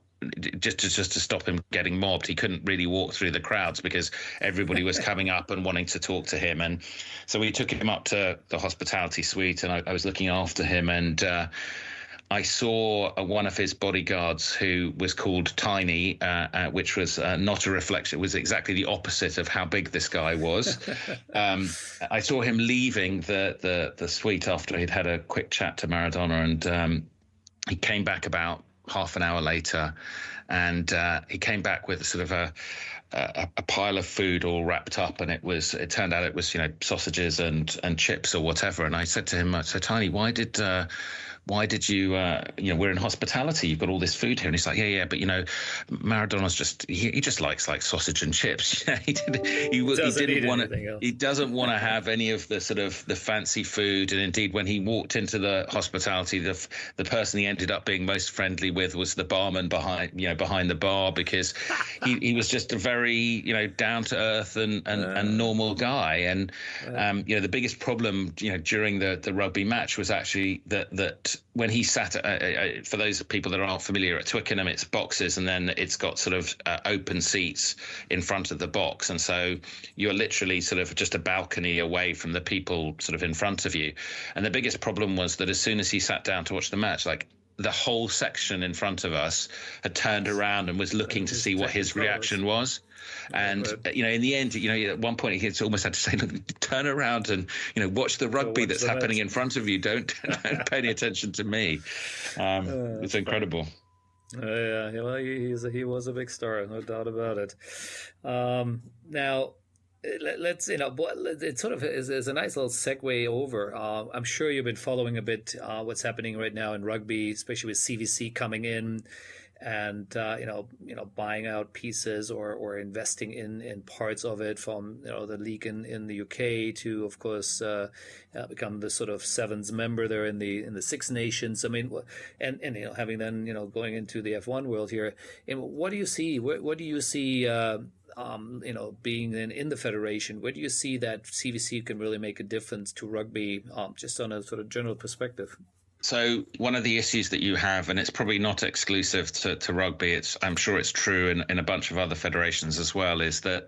just to stop him getting mobbed. He couldn't really walk through the crowds because everybody was coming up and wanting to talk to him. And so we took him up to the hospitality suite, and I was looking after him, and I saw one of his bodyguards who was called Tiny, which was not a reflection. It was exactly the opposite of how big this guy was. I saw him leaving the suite after he'd had a quick chat to Maradona, and he came back about half an hour later, and he came back with sort of a pile of food all wrapped up, and it turned out it was sausages and chips or whatever. And I said to him, "So Tiny, why did you we're in hospitality, you've got all this food here?" And he's like, yeah, but Maradona's just he just likes like sausage and chips. he doesn't want to have any of the sort of the fancy food. And indeed, when he walked into the hospitality, the person he ended up being most friendly with was the barman behind the bar, because he was just a very down to earth and normal guy. And the biggest problem during the rugby match was actually that when he sat, for those people that aren't familiar, at Twickenham, it's boxes, and then it's got sort of open seats in front of the box. And so you're literally sort of just a balcony away from the people sort of in front of you. And the biggest problem was that as soon as he sat down to watch the match, like the whole section in front of us had turned around and was looking to see what his reaction was. And in the end, at one point he almost had to say, "Look, turn around and watch the rugby that's happening in front of you. Don't pay any attention to me." It's incredible. Yeah, well, he was a big star, no doubt about it. Now, let's it sort of is a nice little segue over. I'm sure you've been following a bit what's happening right now in rugby, especially with CVC coming in and buying out pieces or investing in parts of it, from the league in the UK to, of course, become the sort of sevens member there in the Six Nations. I mean, and having then going into the F1 world here. And what do you see? What do you see? Being in the federation, where do you see that CVC can really make a difference to rugby, just on a sort of general perspective? So one of the issues that you have, and it's probably not exclusive to rugby, I'm sure it's true in a bunch of other federations as well, is that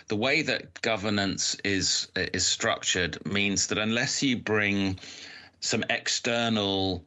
the way that governance is structured means that unless you bring some external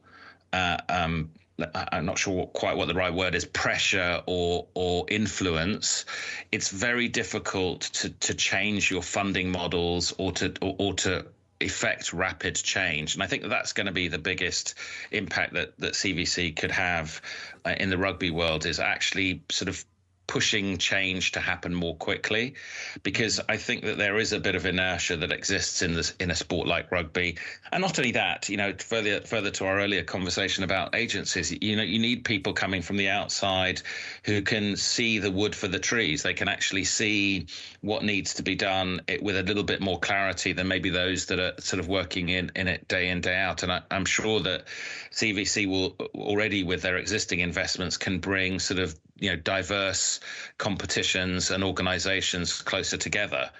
I'm not sure quite what the right word is, pressure or influence, it's very difficult to change your funding models or to effect rapid change. And I think that's going to be the biggest impact that CVC could have in the rugby world, is actually sort of pushing change to happen more quickly, because I think that there is a bit of inertia that exists in a sport like rugby. And not only that, further to our earlier conversation about agencies, you need people coming from the outside who can see the wood for the trees. They can actually see what needs to be done with a little bit more clarity than maybe those that are sort of working in it day in, day out. And I'm sure that CVC will already, with their existing investments, can bring sort of diverse competitions and organizations closer together.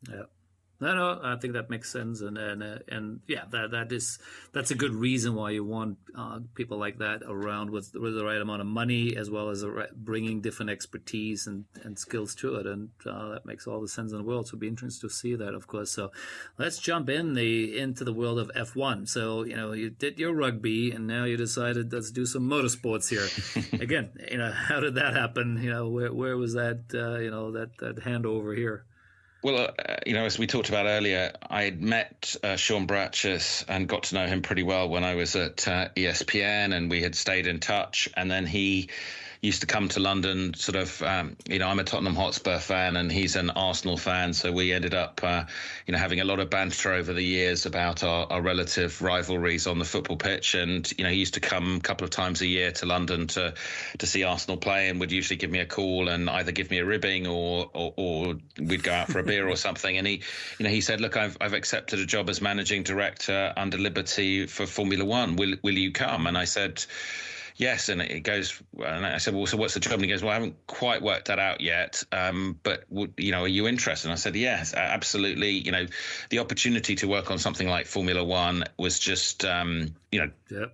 Yeah. No, I think that makes sense, and yeah, that's a good reason why you want people like that around with the right amount of money, as well as bringing different expertise and skills to it, and that makes all the sense in the world. So it'll be interesting to see that, of course. So let's jump into the world of F1. So you did your rugby, and now you decided let's do some motorsports here. Again, how did that happen? Where was that that handover here? Well, as we talked about earlier, I had met Sean Bratches and got to know him pretty well when I was at ESPN, and we had stayed in touch. And then he used to come to London, sort of, I'm a Tottenham Hotspur fan and he's an Arsenal fan. So we ended up, having a lot of banter over the years about our relative rivalries on the football pitch. And, he used to come a couple of times a year to London to see Arsenal play, and would usually give me a call and either give me a ribbing or we'd go out for a beer or something. And he said, look, I've accepted a job as managing director under Liberty for Formula One. Will you come? And I said, yes. And it goes, and I said, well, so what's the job? And he goes, well, I haven't quite worked that out yet. But are you interested? And I said, yes, absolutely. The opportunity to work on something like Formula One was just,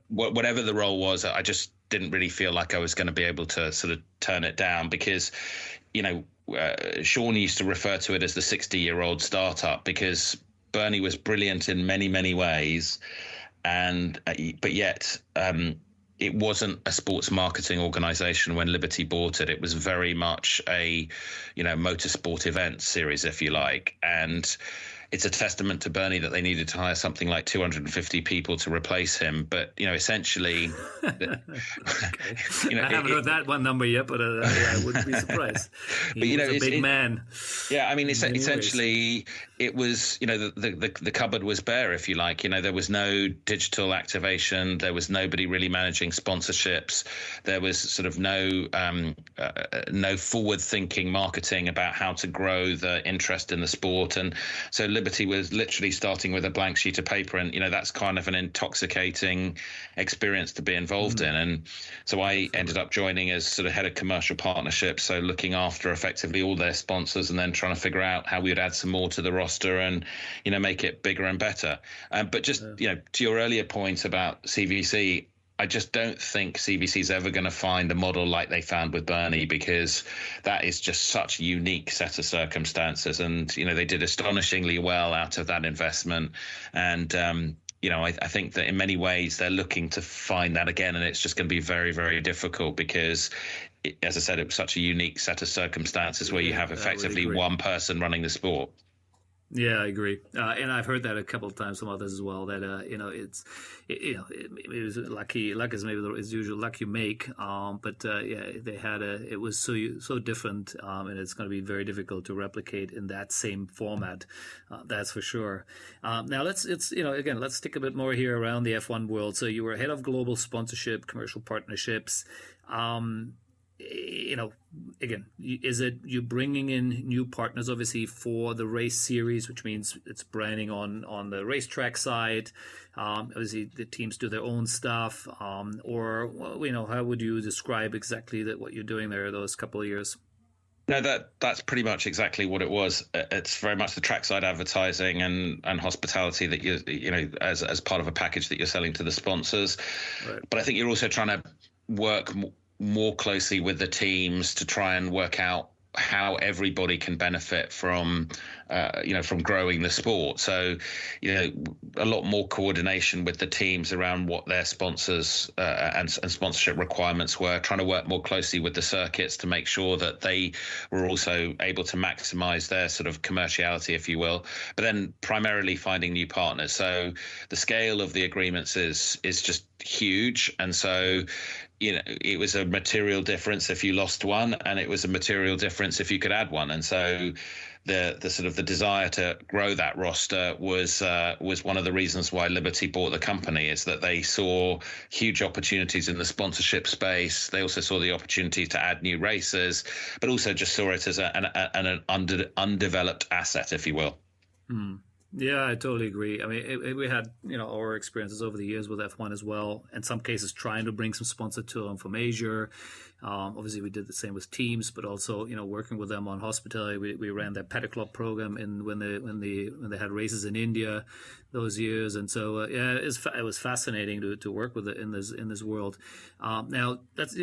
whatever the role was, I just didn't really feel like I was going to be able to sort of turn it down, because, Sean used to refer to it as the 60-year-old startup, because Bernie was brilliant in many, many ways. But yet, it wasn't a sports marketing organization when Liberty bought it. It was very much a, motorsport event series, if you like. And it's a testament to Bernie that they needed to hire something like 250 people to replace him. But, essentially... I haven't heard that one number yet, but I wouldn't be surprised. He was a big man. Yeah, I mean, essentially, it was, the cupboard was bare, if you like. There was no digital activation. There was nobody really managing sponsorships. There was sort of no forward-thinking marketing about how to grow the interest in the sport. And so Liberty was literally starting with a blank sheet of paper, and that's kind of an intoxicating experience to be involved in. And so I ended up joining as sort of head of commercial partnerships, so looking after effectively all their sponsors, and then trying to figure out how we would add some more to the roster and make it bigger and better. But just to your earlier point about CVC, I just don't think CVC is ever going to find a model like they found with Bernie, because that is just such a unique set of circumstances. And, they did astonishingly well out of that investment. And, I think that in many ways they're looking to find that again. And it's just going to be very, very difficult, because, as I said, it was such a unique set of circumstances where you have effectively one person running the sport. Yeah, I agree, and I've heard that a couple of times from others as well. That it was lucky. Luck is maybe the usual luck you make. But they had it was so different, and it's going to be very difficult to replicate in that same format. That's for sure. Now let's stick a bit more here around the F1 world. So you were head of global sponsorship, commercial partnerships. Again, is it you bringing in new partners, obviously, for the race series, which means it's branding on the racetrack side? Obviously, the teams do their own stuff, or how would you describe exactly what you're doing there those couple of years? No, that's pretty much exactly what it was. It's very much the trackside advertising and hospitality that you as part of a package that you're selling to the sponsors. Right. But I think you're also trying to work more closely with the teams to try and work out how everybody can benefit from growing the sport. So, a lot more coordination with the teams around what their sponsors and sponsorship requirements were, trying to work more closely with the circuits to make sure that they were also able to maximize their sort of commerciality, if you will, but then primarily finding new partners. So the scale of the agreements is just huge. And so it was a material difference if you lost one, and it was a material difference if you could add one. And so the sort of the desire to grow that roster was one of the reasons why Liberty bought the company, is that they saw huge opportunities in the sponsorship space. They also saw the opportunity to add new races, but also just saw it as an undeveloped asset, if you will. Yeah, I totally agree. I mean, we had, our experiences over the years with F1 as well. In some cases, trying to bring some sponsor to them from Asia. Obviously, we did the same with teams, but also, working with them on hospitality. We ran their Paddock Club program when they had races in India those years, and so it was fascinating to work with it in this world. Now that's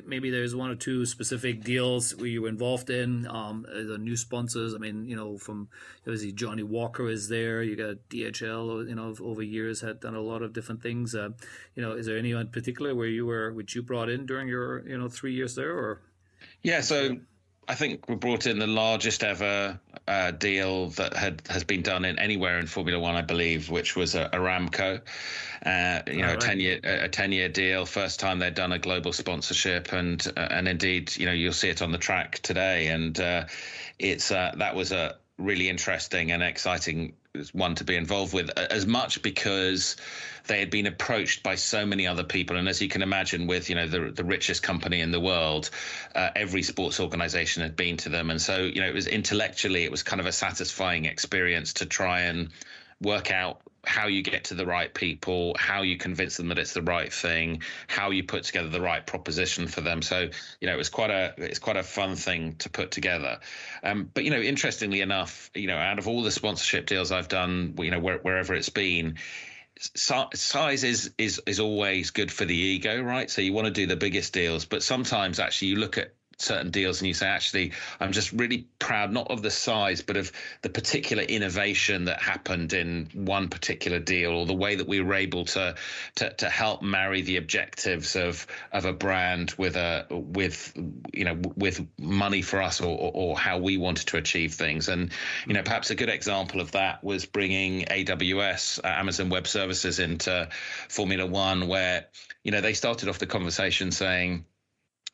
maybe there's one or two specific deals where you were involved in the new sponsors. I mean, from obviously Johnny Walker is there. You got DHL. Over years had done a lot of different things. Is there anyone in particular which you brought in during your 3 years there, or? Yeah, so I think we brought in the largest ever deal that has been done anywhere in Formula One, I believe, which was Aramco. Right. A 10-year deal. First time they'd done a global sponsorship, and indeed, you'll see it on the track today. And that was a really interesting and exciting one to be involved with, as much because they had been approached by so many other people. And as you can imagine, with the richest company in the world, every sports organization had been to them. And so it was intellectually, it was kind of a satisfying experience to try and work out how you get to the right people, how you convince them that it's the right thing, how you put together the right proposition for them. So it's quite a fun thing to put together. But interestingly enough, out of all the sponsorship deals I've done, wherever it's been, size is always good for the ego, right? So you want to do the biggest deals, but sometimes actually you look at certain deals and you say, actually, I'm just really proud not of the size but of the particular innovation that happened in one particular deal, or the way that we were able to help marry the objectives of a brand with money for us, or how we wanted to achieve things. And perhaps a good example of that was bringing AWS, Amazon Web Services, into Formula One, where they started off the conversation saying,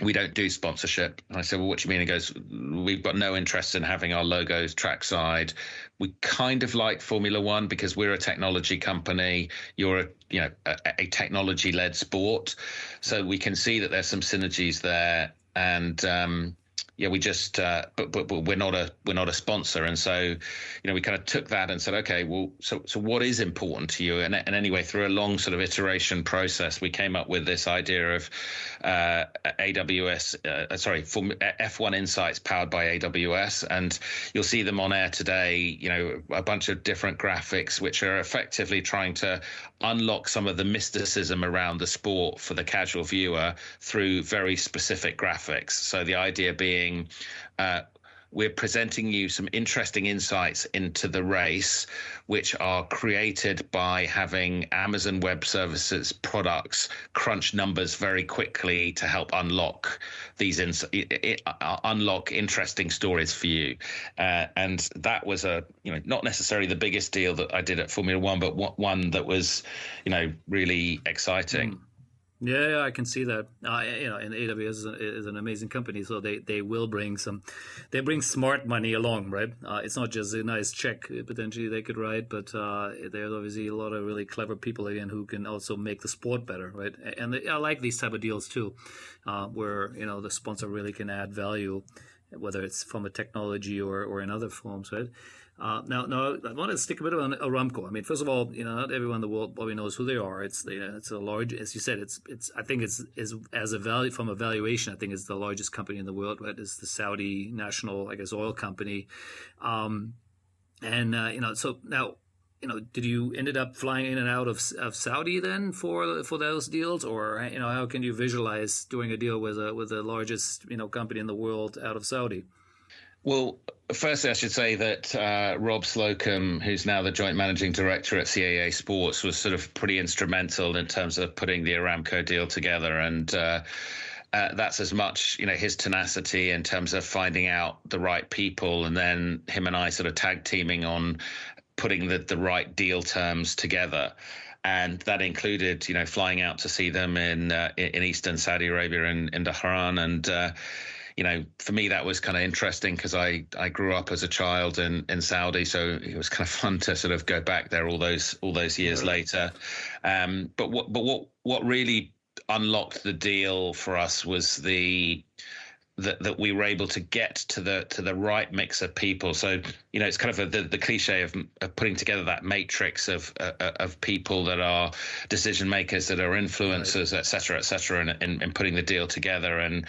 we don't do sponsorship. And I said, well, what do you mean? He goes, we've got no interest in having our logos trackside. We kind of like Formula One because we're a technology company. You're a technology-led sport. So we can see that there's some synergies there. And we just but we're not a sponsor. And so we kind of took that and said, okay, well, so what is important to you? And anyway, through a long sort of iteration process, we came up with this idea of F1 Insights powered by AWS. And you'll see them on air today, a bunch of different graphics which are effectively trying to unlock some of the mysticism around the sport for the casual viewer through very specific graphics. So the idea being, we're presenting you some interesting insights into the race, which are created by having Amazon Web Services products crunch numbers very quickly to help unlock unlock interesting stories for you. And that was not necessarily the biggest deal that I did at Formula One, but one that was, really exciting. Yeah, I can see that. And AWS is an amazing company, so they will bring smart money along, right? It's not just a nice check potentially they could write, but there's obviously a lot of really clever people again who can also make the sport better, right? And I like these type of deals too, where the sponsor really can add value, whether it's from a technology or in other forms, right? Now, I want to stick a bit on Aramco. I mean, first of all, not everyone in the world probably knows who they are. It's a large, as you said, it's I think it's as a value from a valuation, I think it's the largest company in the world, right? It's the Saudi national, I guess, oil company. So now, did you ended up flying in and out of Saudi then for those deals, or how can you visualize doing a deal with the largest company in the world out of Saudi? Well, firstly, I should say that Rob Slocum, who's now the joint managing director at CAA Sports, was sort of pretty instrumental in terms of putting the Aramco deal together. And that's as much, his tenacity in terms of finding out the right people, and then him and I sort of tag teaming on putting the right deal terms together. and that included, flying out to see them in eastern Saudi Arabia and in Dhahran. And for me, that was kind of interesting because I grew up as a child in Saudi, so it was kind of fun to sort of go back there all those years later. But what really unlocked the deal for us was that we were able to get to the right mix of people. So it's kind of the cliche of putting together that matrix of people that are decision makers, that are influencers, et cetera, and putting the deal together and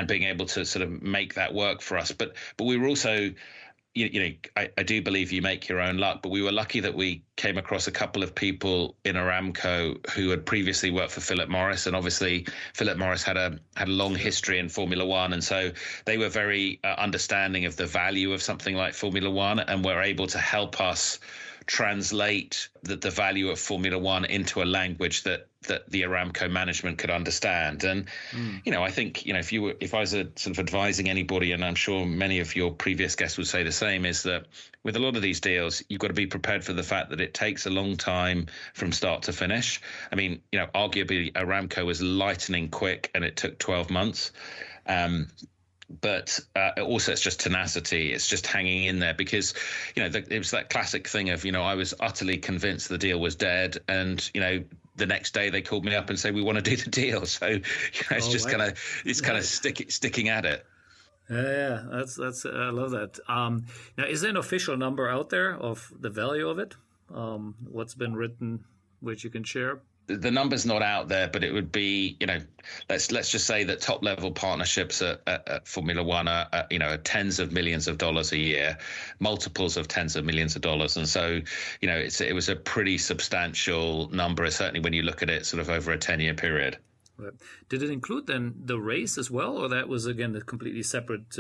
being able to sort of make that work for us. But we were also, I do believe you make your own luck, but we were lucky that we came across a couple of people in Aramco who had previously worked for Philip Morris, and obviously Philip Morris had a long history in Formula One, and so they were very understanding of the value of something like Formula One, and were able to help us translate the value of Formula One into a language that the Aramco management could understand. And I think if I was sort of advising anybody, and I'm sure many of your previous guests would say the same, is that with a lot of these deals, you've got to be prepared for the fact that it takes a long time from start to finish. I mean, arguably Aramco was lightning quick, and it took 12 months. But also it's just tenacity. It's just hanging in there because, it was that classic thing of, I was utterly convinced the deal was dead. And, the next day they called me up and said, we want to do the deal. So, it's kind of sticking at it. Yeah, that's I love that. Now, is there an official number out there of the value of it? What's been written, which you can share? The number's not out there, but it would be, let's just say that top level partnerships at Formula One are tens of millions of dollars a year, multiples of tens of millions of dollars. And so, it was a pretty substantial number, certainly when you look at it sort of over a 10-year period. Right. Did it include then the race as well, or that was, again, a completely separate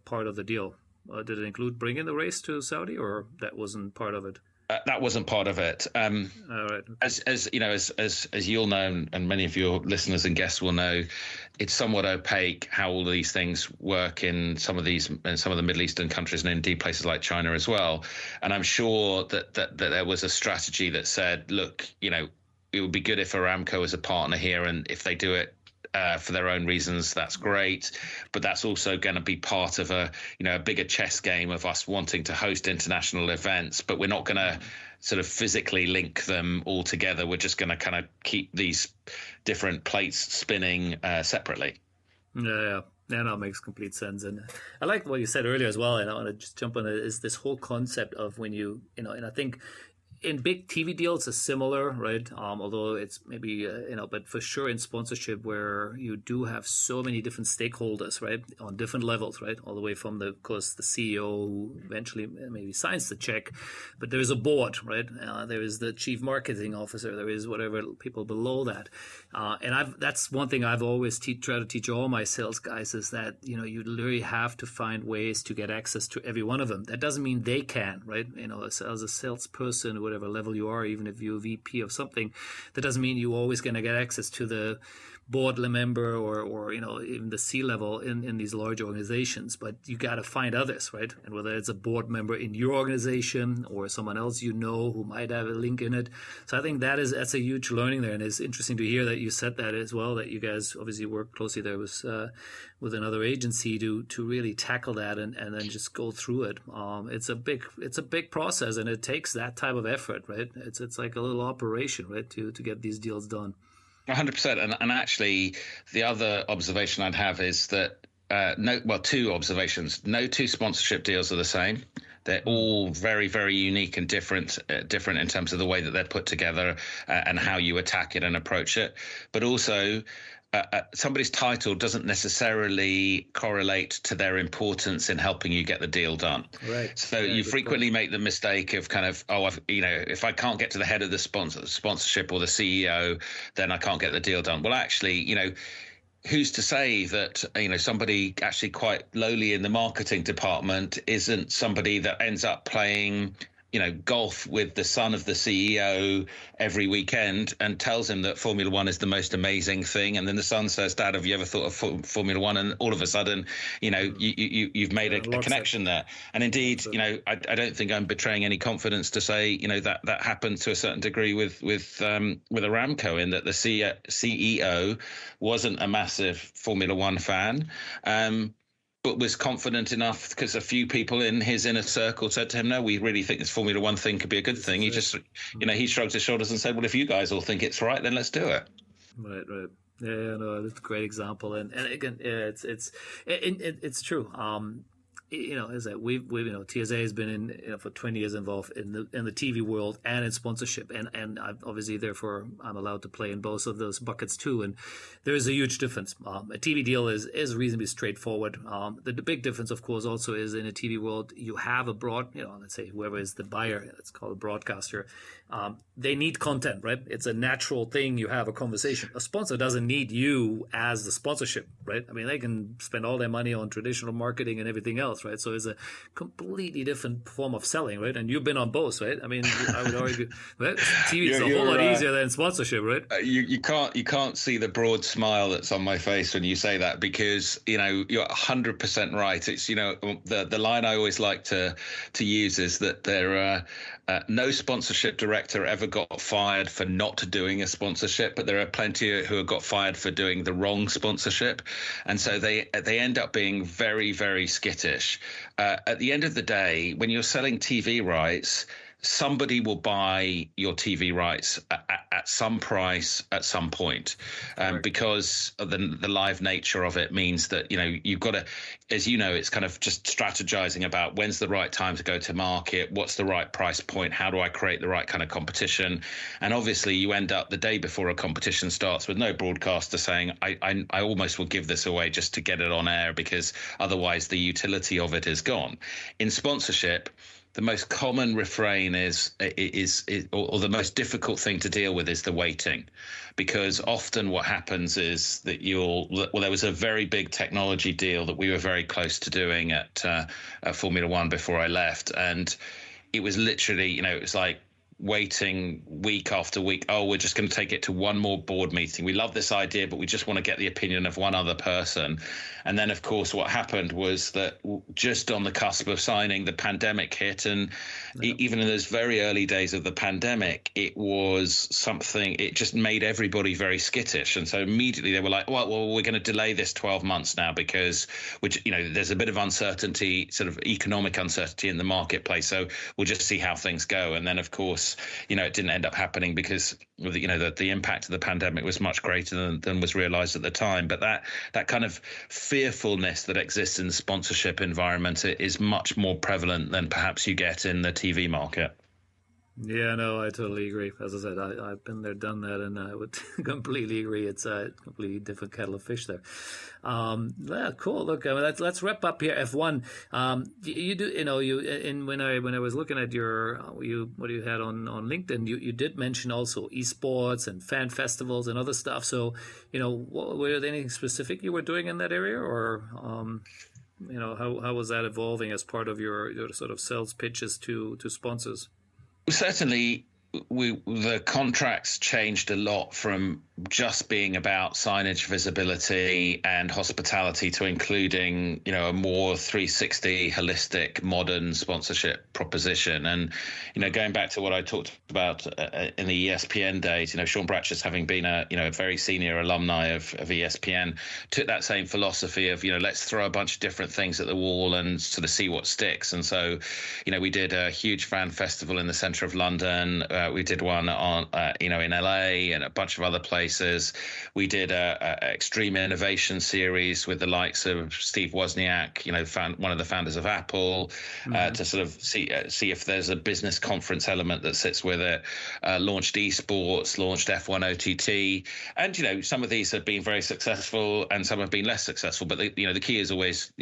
part of the deal? Did it include bringing the race to Saudi, or that wasn't part of it? That wasn't part of it. All right. As you'll know, and many of your listeners and guests will know, it's somewhat opaque how all these things work in some of the Middle Eastern countries, and indeed places like China as well. And I'm sure that there was a strategy that said, look, it would be good if Aramco is a partner here, and if they do it for their own reasons, that's great. But that's also going to be part of a bigger chess game of us wanting to host international events. But we're not going to sort of physically link them all together. We're just going to kind of keep these different plates spinning separately. Yeah, no, it makes complete sense. And I like what you said earlier as well. And I want to just jump on it, is this whole concept of when and I think in big TV deals, it's similar, right? Although it's maybe, but for sure in sponsorship, where you do have so many different stakeholders, right, on different levels, right, all the way from of course, the CEO who eventually maybe signs the check, but there is a board, right? There is the chief marketing officer, there is whatever people below that, and that's one thing I've always tried to teach all my sales guys is that you literally have to find ways to get access to every one of them. That doesn't mean they can, right? As a salesperson, whatever level you are, even if you're a VP of something, that doesn't mean you're always going to get access to the board member or even the C-level in these large organizations. But you got to find others, right? And whether it's a board member in your organization or someone else who might have a link in it. So I think that's a huge learning there, and it's interesting to hear that you said that as well. That you guys obviously work closely there with another agency to really tackle that and then just go through it. It's a big process, and it takes that type of effort, right? It's like a little operation, right, to get these deals done. 100%. And actually, the other observation I'd have is that two observations. No two sponsorship deals are the same. They're all very, very unique and different in terms of the way that they're put together and how you attack it and approach it. But also, somebody's title doesn't necessarily correlate to their importance in helping you get the deal done. Right. So you frequently make the mistake of kind of, if I can't get to the head of the sponsorship or the CEO, then I can't get the deal done. Well, actually, who's to say that somebody actually quite lowly in the marketing department isn't somebody that ends up playing golf with the son of the CEO every weekend and tells him that Formula One is the most amazing thing. And then the son says, Dad, have you ever thought of Formula One? And all of a sudden, you've made a connection there. And indeed, I don't think I'm betraying any confidence to say, that happened to a certain degree with Aramco, in that the CEO wasn't a massive Formula One fan. But was confident enough because a few people in his inner circle said to him, no, we really think this Formula One thing could be a good thing. He just, he shrugged his shoulders and said, well, if you guys all think it's right, then let's do it. Right. Yeah, no, that's a great example. And again, it's true. Is that we've TSA has been in for 20 years involved in the TV world and in sponsorship, and I've obviously therefore I'm allowed to play in both of those buckets too. And there is a huge difference. A TV deal is reasonably straightforward. The big difference, of course, also is in a TV world you have a broad, let's say whoever is the buyer, it's called a broadcaster. They need content, right? It's a natural thing. You have a conversation. A sponsor doesn't need you as the sponsorship, right? I mean, they can spend all their money on traditional marketing and everything else, right? So it's a completely different form of selling, right? And you've been on both, right? I mean, I would argue, right? TV is a whole lot easier than sponsorship, right? You can't see the broad smile that's on my face when you say that, because you're 100% right. It's the line I always like to use is that there no sponsorship director ever got fired for not doing a sponsorship, but there are plenty who have got fired for doing the wrong sponsorship, and so they end up being very, very skittish. At the end of the day, when you're selling TV rights, somebody will buy your TV rights at some price at some point, because of the live nature of it means that you've got to, as it's kind of just strategizing about when's the right time to go to market, what's the right price point, how do I create the right kind of competition. And obviously you end up the day before a competition starts with no broadcaster saying I almost will give this away just to get it on air, because otherwise the utility of it is gone. In sponsorship, the most common refrain is or the most difficult thing to deal with is the waiting, because often what happens is that there was a very big technology deal that we were very close to doing at Formula One before I left, and it was literally, it was like waiting week after week. Oh, we're just going to take it to one more board meeting. We love this idea, but we just want to get the opinion of one other person. And then, of course, what happened was that just on the cusp of signing, the pandemic hit. And even in those very early days of the pandemic, it just made everybody very skittish. And so immediately they were like, well, we're going to delay this 12 months now because there's a bit of uncertainty, sort of economic uncertainty in the marketplace. So we'll just see how things go. And then, of course, it didn't end up happening because the impact of the pandemic was much greater than was realized at the time. But that kind of fearfulness that exists in the sponsorship environment is much more prevalent than perhaps you get in the TV market. Yeah, no, I totally agree. As I said, I've been there, done that, and I would completely agree. It's a completely different kettle of fish there. Yeah, cool. Look, let's wrap up here. F1. You do, when I was looking at what you had on LinkedIn, you did mention also esports and fan festivals and other stuff. So, were there anything specific you were doing in that area, or how was that evolving as part of your sort of sales pitches to sponsors? Certainly, the contracts changed a lot from just being about signage, visibility, and hospitality to including, a more 360 holistic modern sponsorship proposition. And, going back to what I talked about in the ESPN days, Sean Bratches, having been a very senior alumni of ESPN, took that same philosophy of, let's throw a bunch of different things at the wall and sort of see what sticks. And so, we did a huge fan festival in the center of London. We did one on, in LA and a bunch of other places. We did a extreme innovation series with the likes of Steve Wozniak, one of the founders of Apple, to sort of see if there's a business conference element that sits with it. Launched esports, launched F1 OTT, and some of these have been very successful and some have been less successful. But the key is always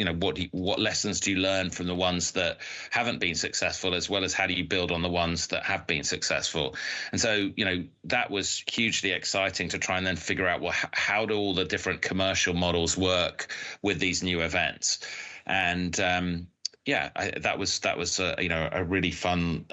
what lessons do you learn from the ones that haven't been successful, as well as how do you build on the ones that have been successful. And so that was hugely exciting to try and then figure out, how do all the different commercial models work with these new events? And yeah, that was a really fun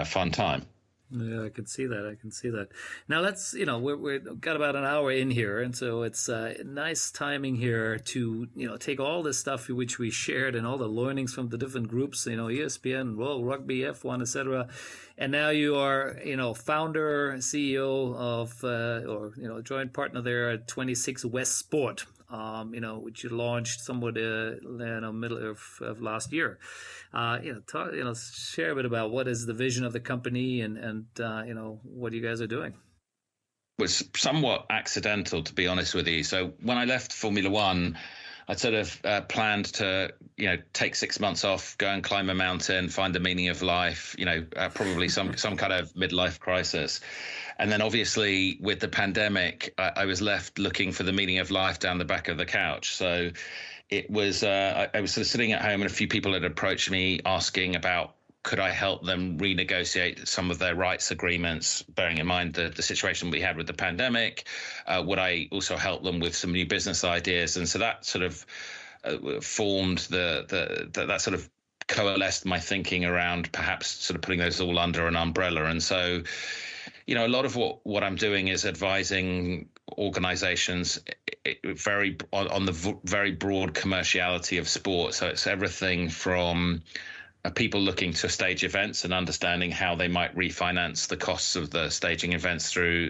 fun time. Yeah, I can see that. I can see that. Now let's, we've got about an hour in here, and so it's nice timing here to, take all this stuff which we shared and all the learnings from the different groups, ESPN, World Rugby, F1, etc. And now you are, founder, CEO of, or joint partner there at 26 West Sport, which you launched somewhat middle of last year. Share a bit about what is the vision of the company and what you guys are doing. Was somewhat accidental, to be honest with you. So when I left Formula One, I sort of planned to, take 6 months off, go and climb a mountain, find the meaning of life, probably some kind of midlife crisis. And then obviously with the pandemic, I was left looking for the meaning of life down the back of the couch. So it was, I was sort of sitting at home, and a few people had approached me asking about, could I help them renegotiate some of their rights agreements, bearing in mind the situation we had with the pandemic? Would I also help them with some new business ideas? And so that sort of formed that sort of coalesced my thinking around perhaps sort of putting those all under an umbrella. And so, a lot of what I'm doing is advising organizations on the very broad commerciality of sport. So it's everything from people looking to stage events and understanding how they might refinance the costs of the staging events through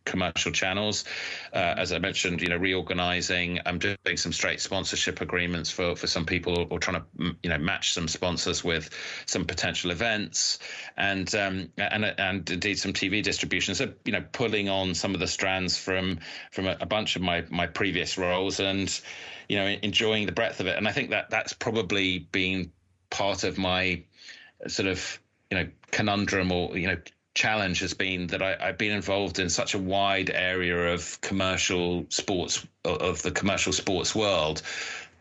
commercial channels. As I mentioned, reorganizing. I'm doing some straight sponsorship agreements for some people, or trying to match some sponsors with some potential events, and indeed some TV distribution. So pulling on some of the strands from a bunch of my previous roles, and enjoying the breadth of it. And I think that's probably been part of my sort of conundrum or challenge has been that I've been involved in such a wide area of commercial sports, of the commercial sports world,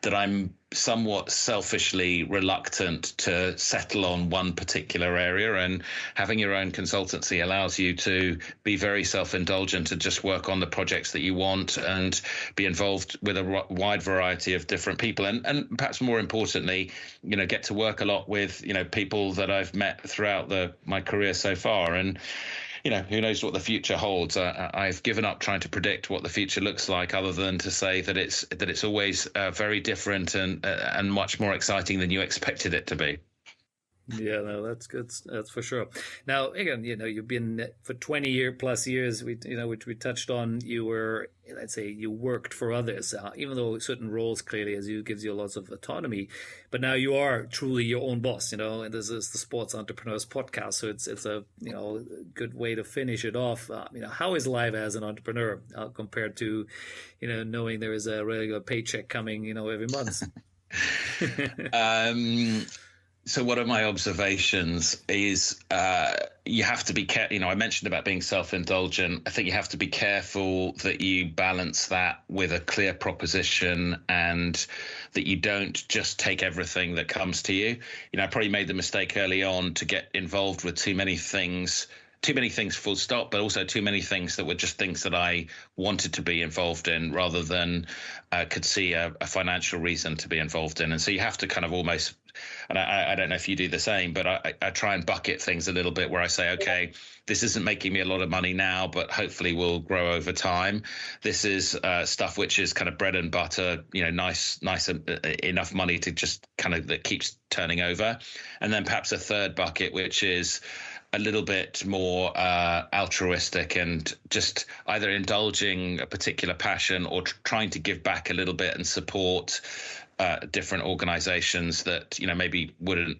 that I'm somewhat selfishly reluctant to settle on one particular area. And having your own consultancy allows you to be very self-indulgent and just work on the projects that you want and be involved with a wide variety of different people. And perhaps more importantly, get to work a lot with, people that I've met throughout my career so far. And who knows what the future holds. I've given up trying to predict what the future looks like, other than to say that it's always very different and much more exciting than you expected it to be. Yeah, no, that's good. That's for sure. Now, again, you've been for 20 plus years, which we touched on. You were, let's say, you worked for others, even though certain roles clearly gives you lots of autonomy. But now you are truly your own boss, and this is the Sports Entrepreneurs Podcast. So it's a, good way to finish it off. How is life as an entrepreneur compared to, knowing there is a regular paycheck coming, every month? So one of my observations is you have to be careful. I mentioned about being self-indulgent. I think you have to be careful that you balance that with a clear proposition, and that you don't just take everything that comes to you. I probably made the mistake early on to get involved with too many things full stop, but also too many things that were just things that I wanted to be involved in, rather than could see a financial reason to be involved in. And so you have to kind of almost, and I don't know if you do the same, but I try and bucket things a little bit, where I say, okay, this isn't making me a lot of money now, but hopefully will grow over time. This is stuff which is kind of bread and butter, nice enough money to just kind of, that keeps turning over. And then perhaps a third bucket, which is a little bit more altruistic, and just either indulging a particular passion or trying to give back a little bit and support different organizations that maybe wouldn't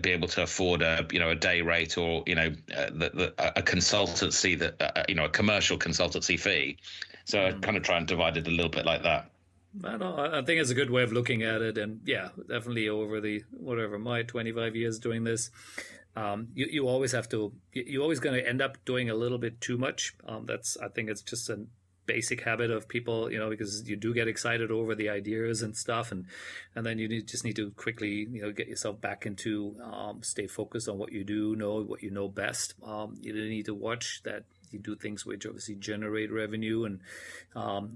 be able to afford a day rate, or a consultancy that a commercial consultancy fee. So I kind of try and divide it a little bit like that. I think it's a good way of looking at it. And yeah, definitely over my 25 years doing this, you always have to, you're always going to end up doing a little bit too much. I think it's just a basic habit of people, because you do get excited over the ideas and stuff, and then you just need to quickly, get yourself back into, stay focused on what you what you know best. You need to watch that you do things which obviously generate revenue, and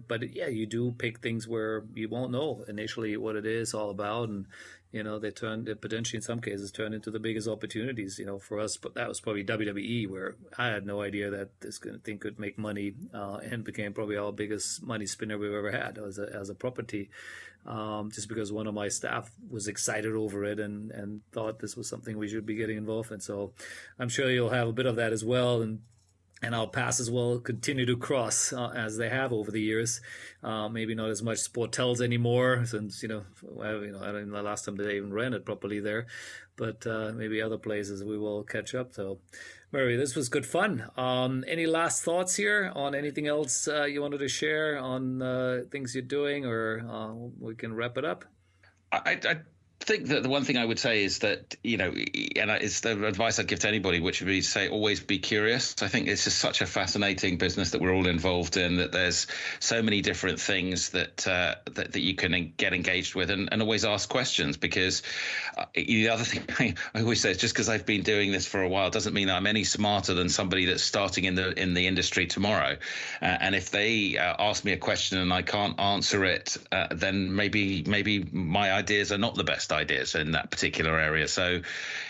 but yeah, you do pick things where you won't know initially what it is all about, and they potentially in some cases turned into the biggest opportunities, for us. But that was probably WWE, where I had no idea that this thing could make money, and became probably our biggest money spinner we've ever had as a property, just because one of my staff was excited over it and thought this was something we should be getting involved in. So I'm sure you'll have a bit of that as well. And our passes will continue to cross as they have over the years. Maybe not as much Sportels anymore, since I don't know the last time they even ran it properly there, but maybe other places we will catch up. So, Murray, this was good fun. Any last thoughts here on anything else you wanted to share on things you're doing, or we can wrap it up? I think that the one thing I would say is that, and it's the advice I'd give to anybody, which would be to say, always be curious. I think it's just such a fascinating business that we're all involved in, that there's so many different things that you can get engaged with, and always ask questions, because the other thing I always say is, just because I've been doing this for a while doesn't mean that I'm any smarter than somebody that's starting in the industry tomorrow. And if they ask me a question and I can't answer it, then maybe my ideas are not the best ideas in that particular area. So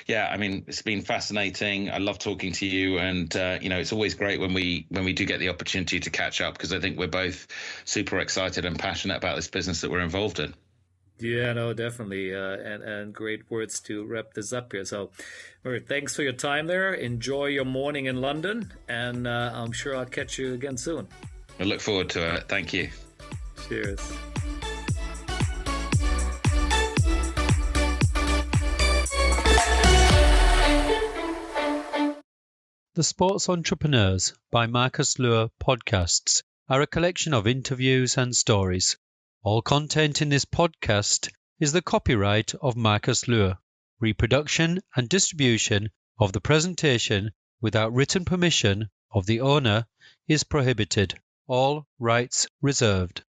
yeah, I mean, it's been fascinating. I love talking to you, and it's always great when we do get the opportunity to catch up, because I think we're both super excited and passionate about this business that we're involved in. Yeah, no, definitely, and great words to wrap this up here. So, all right, thanks for your time there. Enjoy your morning in London, and I'm sure I'll catch you again soon. I look forward to it. Thank you. Cheers. The Sports Entrepreneurs by Marcus Luer podcasts are a collection of interviews and stories. All content in this podcast is the copyright of Marcus Luer. Reproduction and distribution of the presentation without written permission of the owner is prohibited. All rights reserved.